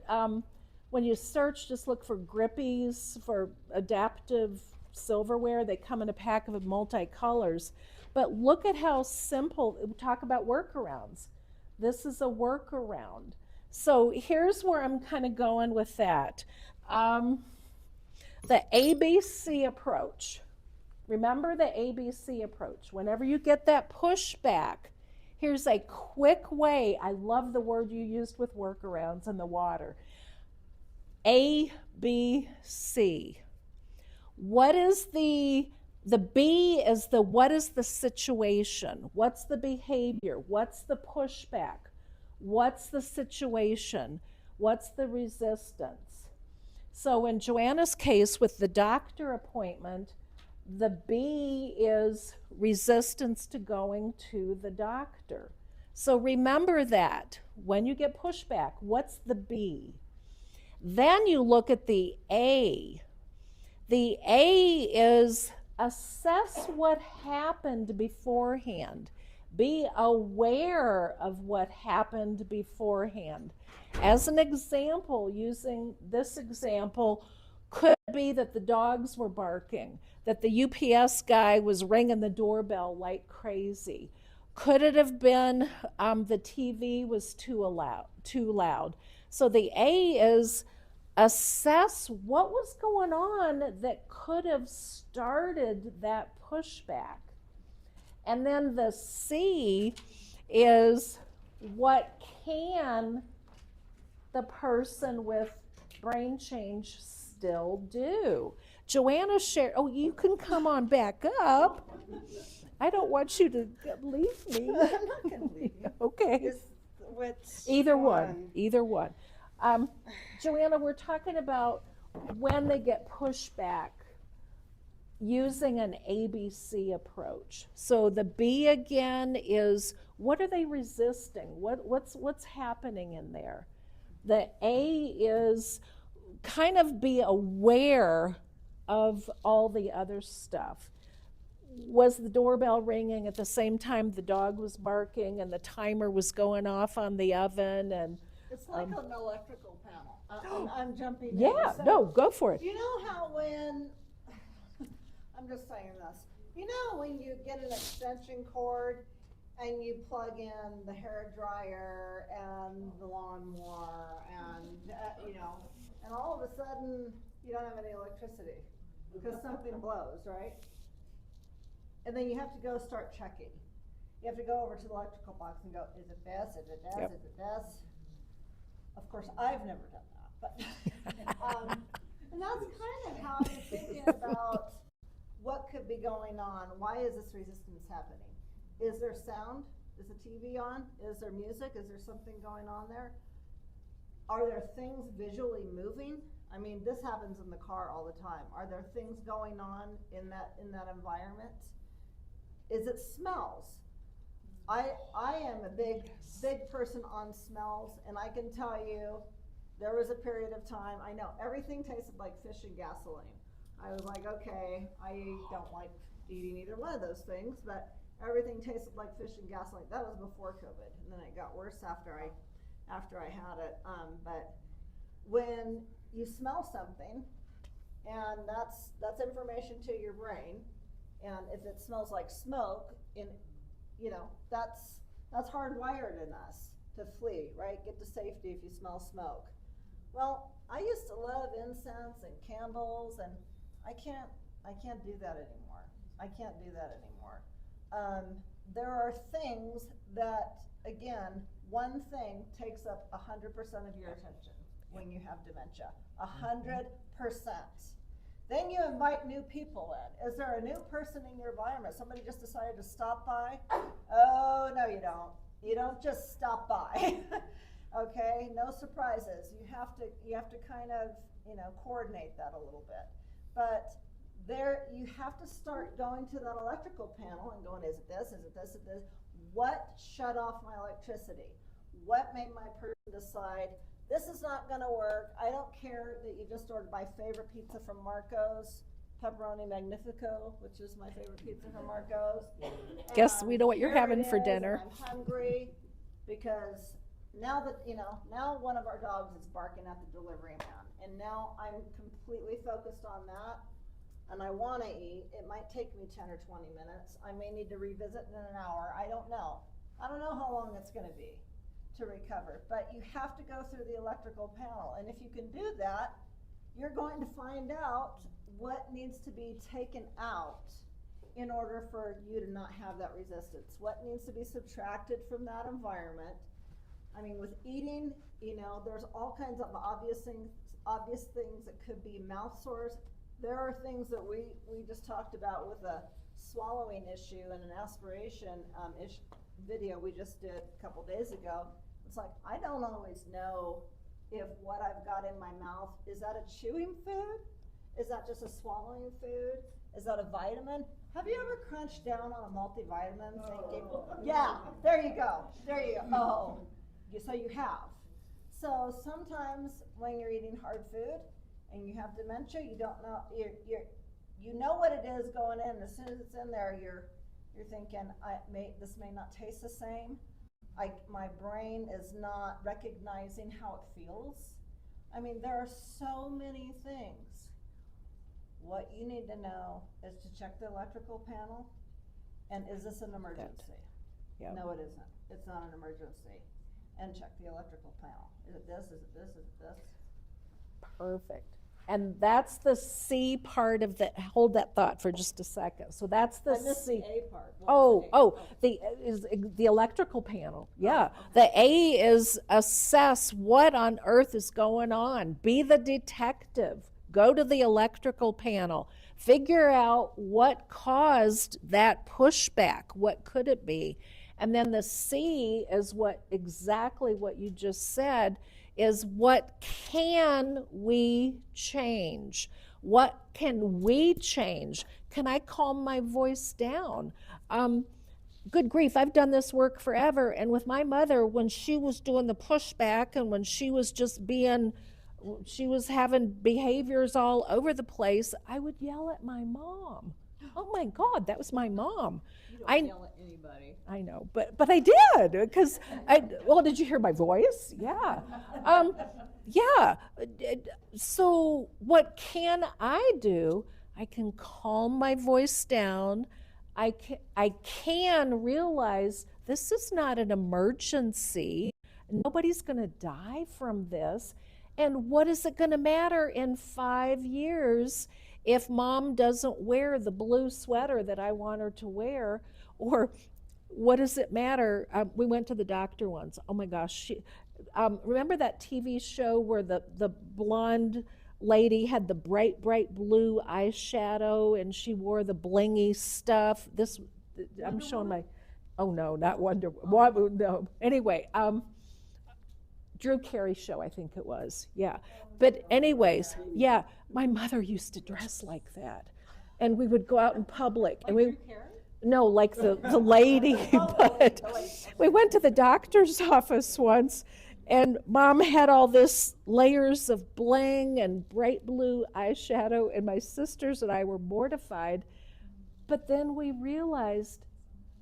when you search, just look for grippies for adaptive silverware. They come in a pack of multicolors. But look at how simple, talk about workarounds. This is a workaround. So here's where I'm kind of going with that. The ABC approach. Remember the ABC approach. Whenever you get that pushback, here's a quick way. I love the word you used with workarounds in the water. ABC. What is the B is the what is the situation? What's the behavior? What's the pushback? What's the situation? What's the resistance? So in Joanna's case with the doctor appointment, the B is resistance to going to the doctor. So remember that when you get pushback, what's the B? Then you look at the A. The A is assess what happened beforehand. Be aware of what happened beforehand. As an example, using this example, could be that the dogs were barking, that the UPS guy was ringing the doorbell like crazy. Could it have been the TV was too loud? So the A is assess what was going on that could have started that pushback. And then the C is what can the person with brain change still do? Joanna shared, oh, you can come on back up. I don't want you to leave me. I'm not going to leave you. Okay. Either one. Joanna, we're talking about when they get pushback, using an ABC approach. So the B again is, what are they resisting? What's happening in there? The A is kind of be aware of all the other stuff. Was the doorbell ringing at the same time the dog was barking and the timer was going off on the oven? And It's like an electrical panel. I'm jumping in. yeah, So, no, go for it. you know how when, I'm just saying this, you know when you get an extension cord and you plug in the hair dryer and the lawnmower and, and all of a sudden you don't have any electricity because something blows, right? And then you have to go start checking. You have to go over to the electrical box and go, is it this, is it this, Yep. is it this? Of course, I've never done that, but, and that's kind of how I'm thinking about what could be going on. Why is this resistance happening? Is there sound? Is the TV on? Is there music? Is there something going on there? Are there things visually moving? I mean, this happens in the car all the time. Are there things going on in that environment? Is it smells? I am a big person on smells, and I can tell you, there was a period of time, I know everything tasted like fish and gasoline. I was like, okay, I don't like eating either one of those things, but everything tasted like fish and gasoline. That was before COVID, and then it got worse after I had it. But when you smell something, and that's information to your brain, and if it smells like smoke, that's hardwired in us to flee, right? Get to safety if you smell smoke. Well, I used to love incense and candles, and I can't do that anymore. I can't do that anymore. There are things that, again, one thing takes up 100% of your attention when you have dementia. 100%. Then you invite new people in. Is there a new person in your environment? Somebody just decided to stop by? Oh, no, you don't. You don't just stop by. Okay, no surprises. You have to kind of, coordinate that a little bit. But you have to start going to that electrical panel and going, is it this, is it this, is it this? What shut off my electricity? What made my person decide, this is not gonna work? I don't care that you just ordered my favorite pizza from Marco's, pepperoni magnifico, which is my favorite pizza from Marco's. Guess we know what you're Here having it for is, dinner. and I'm hungry because now that, now one of our dogs is barking at the delivery man, and now I'm completely focused on that, and I wanna eat. It might take me 10 or 20 minutes. I may need to revisit in an hour. I don't know. I don't know how long it's gonna be to recover, but you have to go through the electrical panel, and if you can do that, you're going to find out what needs to be taken out in order for you to not have that resistance. What needs to be subtracted from that environment. I mean, with eating, there's all kinds of obvious things that could be mouth sores. There are things that we just talked about with a swallowing issue and an aspiration video we just did a couple days ago. It's like, I don't always know if what I've got in my mouth, is that a chewing food? Is that just a swallowing food? Is that a vitamin? Have you ever crunched down on a multivitamin thinking, yeah, there you go. Oh, so you have. So sometimes when you're eating hard food and you have dementia, you don't know, you know what it is going in. As soon as it's in there, you're thinking, this may not taste the same. My brain is not recognizing how it feels. I mean, there are so many things. What you need to know is to check the electrical panel, and is this an emergency? Yep. No, it isn't. It's not an emergency. And check the electrical panel. Is it this, is it this, is it this? Perfect. And that's the C part of the, hold that thought for just a second. So that's the I missed C. the A part. What was The electrical panel. Yeah. The A is assess what on earth is going on. Be the detective. Go to the electrical panel. Figure out what caused that pushback. What could it be? And then the C is exactly what you just said, is what can we change? What can we change? Can I calm my voice down? Good grief, I've done this work forever. And with my mother, when she was doing the pushback and when she was just she was having behaviors all over the place, I would yell at my mom. Oh my God, that was my mom. You don't yell at anybody. I know, but I did, because well, did you hear my voice? Yeah. Yeah. So what can I do? I can calm my voice down. I can realize this is not an emergency. Nobody's going to die from this. And what is it going to matter in 5 years if mom doesn't wear the blue sweater that I want her to wear? Or what does it matter? We went to the doctor once. Oh my gosh. Remember that TV show where the blonde lady had the bright blue eyeshadow and she wore the blingy stuff? I'm showing my, oh no, not Wonder Woman. No. Anyway, Drew Carey show, I think it was. Yeah. But anyways, yeah, my mother used to dress like that. And we would go out in public. And we, no, like the lady. But we went to the doctor's office once, and mom had all this layers of bling and bright blue eyeshadow, and my sisters and I were mortified. But then we realized,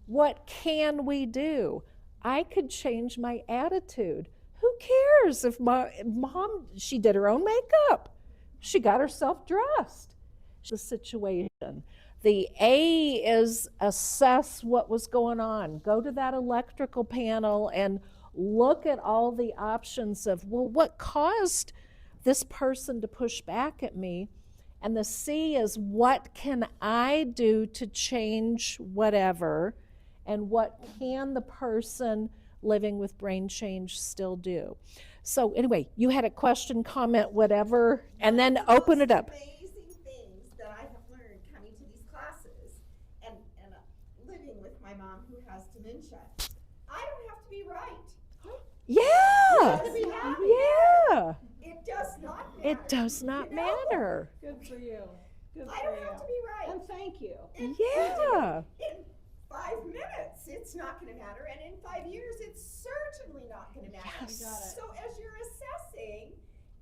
what can we do? I could change my attitude. Who cares if mom, she did her own makeup. She got herself dressed. The situation. The A is assess what was going on. Go to that electrical panel and look at all the options of, well, what caused this person to push back at me? And the C is, what can I do to change whatever? And what can the person living with brain change still do? So anyway, you had a question, comment, whatever, and then open it up. Amazing things that I have learned coming to these classes and living with my mom who has dementia. I don't have to be right. Yeah. Yeah. It does not matter. It does not matter. Good for you. Good I don't have to be right. And thank you. Yeah. In 5 minutes, it's not going to matter, and in 5 years, it's certainly not going to matter. Yes. You got it. So as you're assessing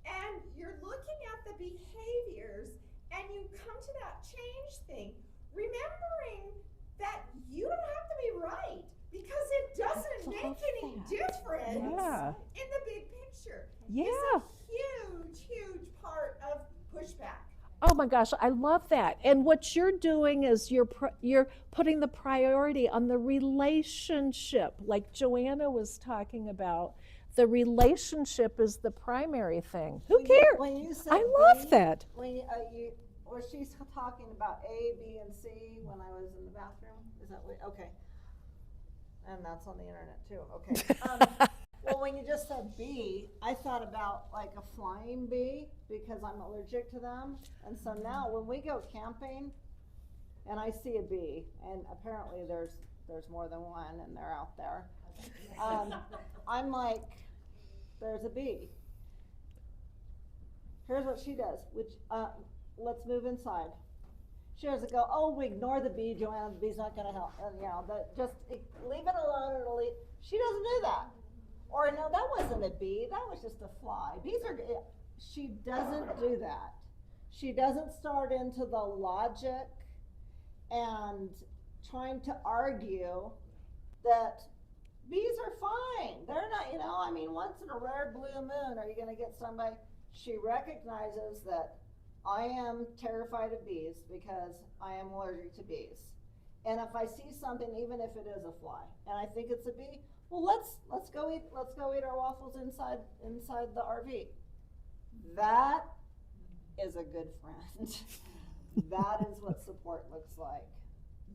and you're looking at the behaviors and you come to that change thing, remembering that you don't have to be right because it doesn't make any difference in the big picture. Yeah. It's a huge part of pushback. Oh my gosh, I love that. And what you're doing is you're putting the priority on the relationship, like Joanna was talking about. The relationship is the primary thing. Who cares? When you said I love B, that. When was she talking about A, B, and C when I was in the bathroom? Is that what? Okay. And that's on the internet too. Okay. Well, when you just said bee, I thought about like a flying bee because I'm allergic to them. And so now when we go camping and I see a bee, and apparently there's more than one and they're out there, I'm like, there's a bee. Here's what she does, which, let's move inside. She doesn't go, oh, we ignore the bee, Joanna, the bee's not gonna help. Just leave it alone, it'll leave. She doesn't do that. Or no, that wasn't a bee, that was just a fly. She doesn't do that. She doesn't start into the logic and trying to argue that bees are fine. They're not, once in a rare blue moon are you gonna get somebody. She recognizes that I am terrified of bees because I am allergic to bees. And if I see something, even if it is a fly, and I think it's a bee, well, let's go eat our waffles inside the RV. That is a good friend. That is what support looks like.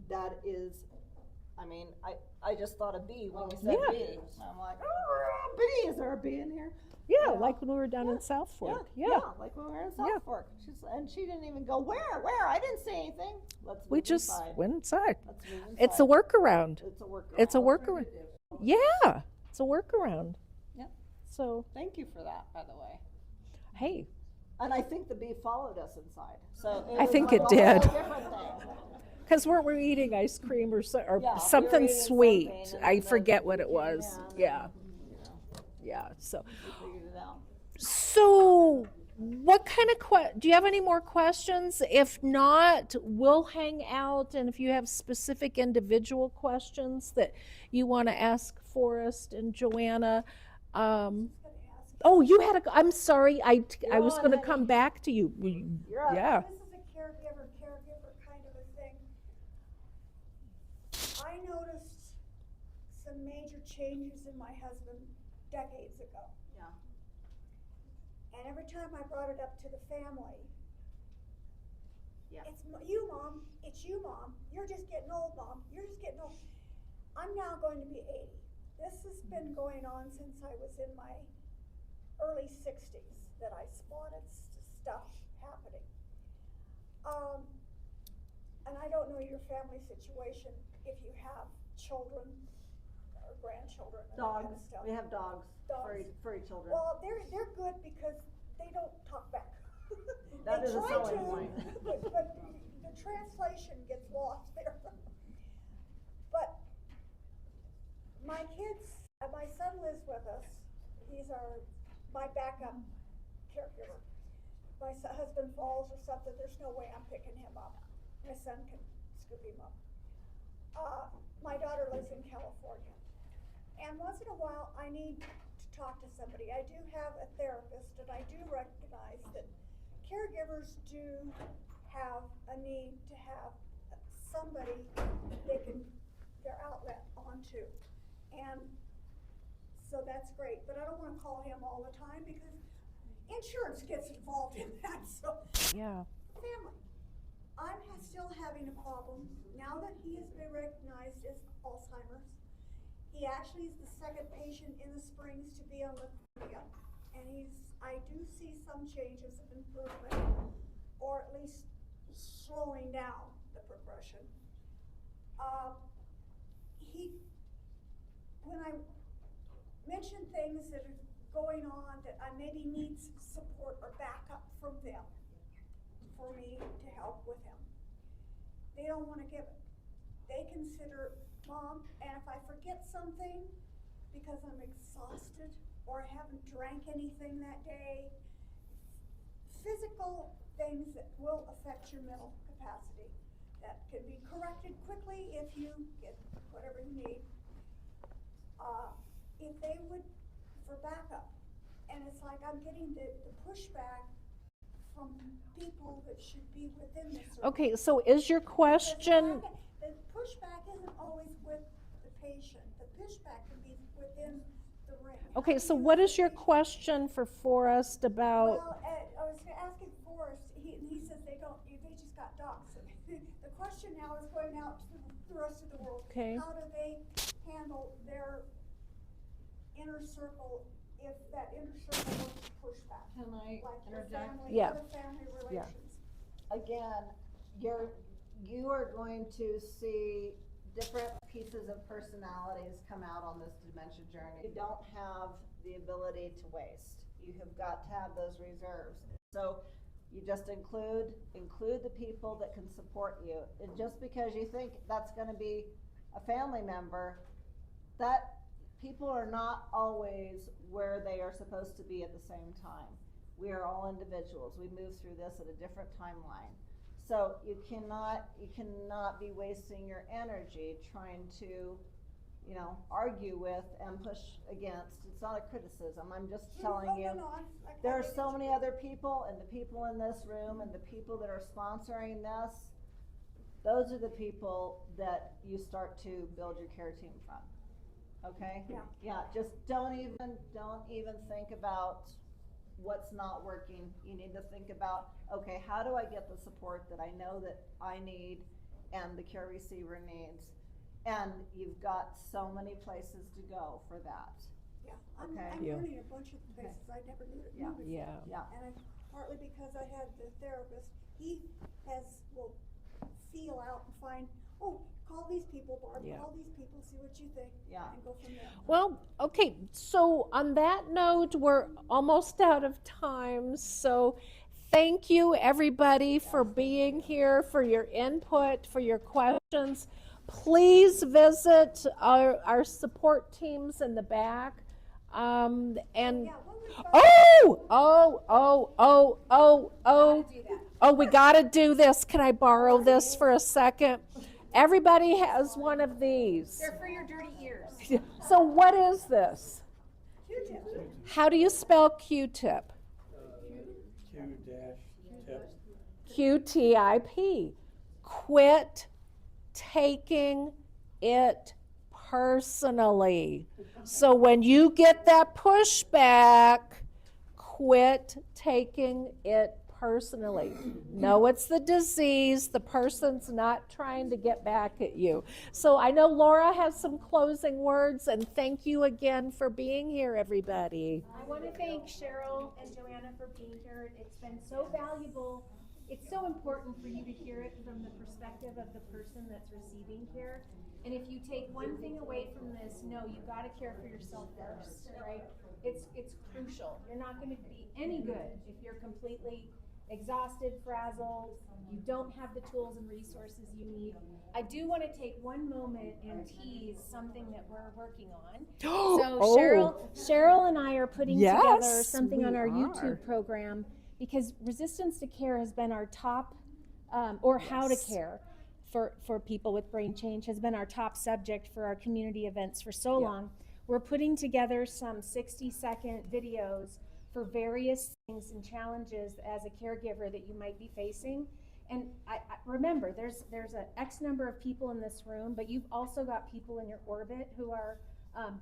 That is, I just thought of bee when you said bee. I'm like, oh, bee, is there a bee in here? Yeah, like when we were down in South Fork. Yeah, like when we were in South Fork. And she didn't even go, where? I didn't say anything. We just went inside. Let's move inside. It's a workaround. It's a workaround. It's a workaround. Yeah, it's a workaround. Yep. So, Thank you for that, by the way. hey, And I think the bee followed us inside, so I was think like it a did. whole different thing. because we're eating ice cream or, or Yeah, we were something eating sweet. something, and I then forget what we it came was. in, and, Yeah, you know, yeah. So, we figured it out. so what kind of do you have any more questions? If not, we'll hang out, and if you have specific individual questions that you want to ask Forrest and Joanna, oh, you had I'm sorry, I was on, going to honey. come back to you. You're up. Yeah. This is a caregiver kind of a thing. I noticed some major changes in my husband decades ago. Yeah. And every time I brought it up to the family, Yeah. it's you, Mom. It's you, Mom. You're just getting old, Mom. You're just getting old. I'm now going to be 80. This has been going on since I was in my early 60s that I spotted stuff happening. And I don't know your family situation, if you have children or grandchildren and that kind of Dogs. stuff. We have dogs. Dogs. Furry children. Well, they're good because they don't talk back. That They is a try selling to, point. but the translation gets lost there. But my kids, my son lives with us. He's my backup caregiver. My husband falls or something, there's no way I'm picking him up. My son can scoop him up. My daughter lives in California. And once in a while, I need to talk to somebody. I do have a therapist, and I do recognize that caregivers do have a need to have somebody they can, their outlet onto. And so that's great, but I don't wanna call him all the time because insurance gets involved in that, so. Yeah. Family. I'm still having a problem now that he has been recognized as Alzheimer's. He actually is the second patient in the Springs to be on lithium, and I do see some changes of improvement, or at least slowing down the progression. When I mention things that are going on that I maybe need some support or backup from them for me to help with him, they don't want to give it. They consider, Mom, and if I forget something because I'm exhausted or I haven't drank anything that day, physical things that will affect your mental capacity that can be corrected quickly if you get whatever you need. If they would, for backup, and it's like I'm getting the pushback from people that should be within the circle. Okay, so is your question, The pushback isn't always with the patient. The pushback can be within the ring. okay, so what is your question for Forrest about? Well, I was asking Forrest, he says they just got dogs. The question now is going out to the rest of the world. Okay. How do they handle their inner circle if that inner circle wants to push back? Can I Like the interject? family, Yeah. other family relations. Again, you are going to see different pieces of personalities come out on this dementia journey. You don't have the ability to waste. You have got to have those reserves. So you just include the people that can support you. And just because you think that's gonna be a family member, that people are not always where they are supposed to be at the same time. We are all individuals. We move through this at a different timeline. So you cannot be wasting your energy trying to, argue with and push against. It's not a criticism. I'm just telling you. There are so many other people, and the people in this room and the people that are sponsoring this, those are the people that you start to build your care team from. Okay? Yeah. Yeah, just don't even think about what's not working. You need to think about, okay, how do I get the support that I know that I need and the care receiver needs? And you've got so many places to go for that. Yeah, I'm Okay. Yeah. learning a bunch of places I never knew to Yeah. do before. Yeah. Yeah. And partly because I had the therapist, he will feel out and find, call call these people, Barb, Yeah. call these people, see what you think, Yeah. and go from there. Well, okay, so on that note, we're almost out of time. So thank you, everybody, for being here, for your input, for your questions. Please visit our support teams in the back. And Yeah, when we start, we got to do this. Can I borrow this for a second? Everybody has one of these. They're for your dirty ears. So what is this? Q-tip. How do you spell Q-tip? Q-tip. Q-T-I-P. Quit taking it personally. So when you get that pushback, quit taking it personally. No, it's the disease. The person's not trying to get back at you. So I know Laura has some closing words, and thank you again for being here, everybody. I want to thank Cheryl and Joanna for being here. It's been so valuable. It's so important for you to hear it from the perspective of the person that's receiving care. And if you take one thing away from this, no, you got to care for yourself first, right? It's crucial. You're not going to be any good if you're completely exhausted, frazzled, you don't have the tools and resources you need. I do want to take one moment and tease something that we're working on. So Cheryl and I are putting together something on our YouTube program, because resistance to care has been our top, or how to care for people with brain change has been our top subject for our community events for so long. We're putting together some 60-second videos for various things and challenges as a caregiver that you might be facing. And I remember, there's an X number of people in this room, but you've also got people in your orbit who are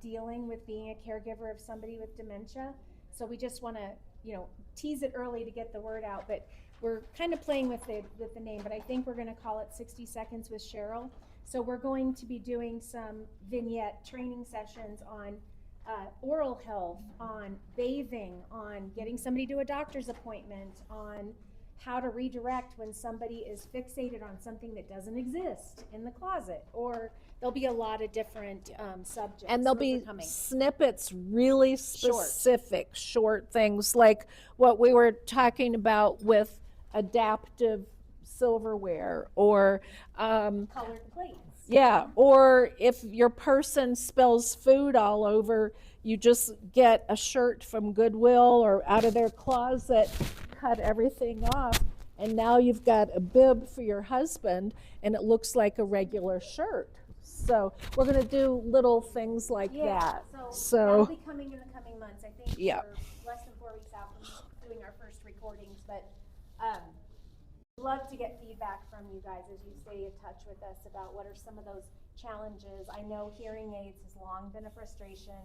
dealing with being a caregiver of somebody with dementia. So we just want to, tease it early to get the word out. But we're kind of playing with the name, but I think we're going to call it 60 Seconds with Cheryl. So we're going to be doing some vignette training sessions on oral health, on bathing, on getting somebody to a doctor's appointment, on how to redirect when somebody is fixated on something that doesn't exist in the closet. Or there'll be a lot of different subjects. And there'll be snippets, really specific, short things like what we were talking about with adaptive silverware, or colored plates. yeah, or if your person spills food all over, you just get a shirt from Goodwill or out of their closet, cut everything off, and now you've got a bib for your husband, and it looks like a regular shirt. So we're going to do little things like that. So that'll be coming in the coming months. I think we're less than 4 weeks out from doing our first recordings, but love to get feedback from you guys as you stay in touch with us about what are some of those challenges. I know hearing aids has long been a frustration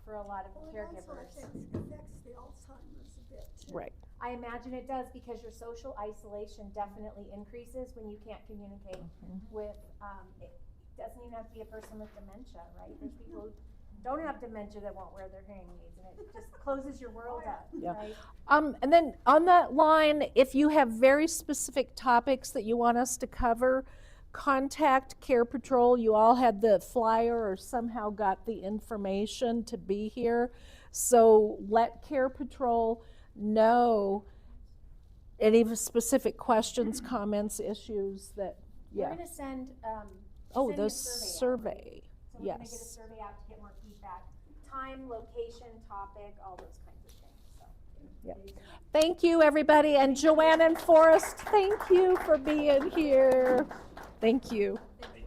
for a lot of caregivers. It also affects the Alzheimer's a bit. Right. I imagine it does, because your social isolation definitely increases when you can't communicate with, it doesn't even have to be a person with dementia, right? There's people who don't have dementia that won't wear their hearing aids, and it just closes your world up, right? And then on that line, if you have very specific topics that you want us to cover, contact CarePatrol. You all had the flyer or somehow got the information to be here. So let CarePatrol know any specific questions, comments, issues that, We're going to send the a survey. So we're going to get a survey out to get more feedback. Time, location, topic, all those kinds of things. So. Thank you, everybody. And Joanna and Forrest, thank you for being here. Thank you.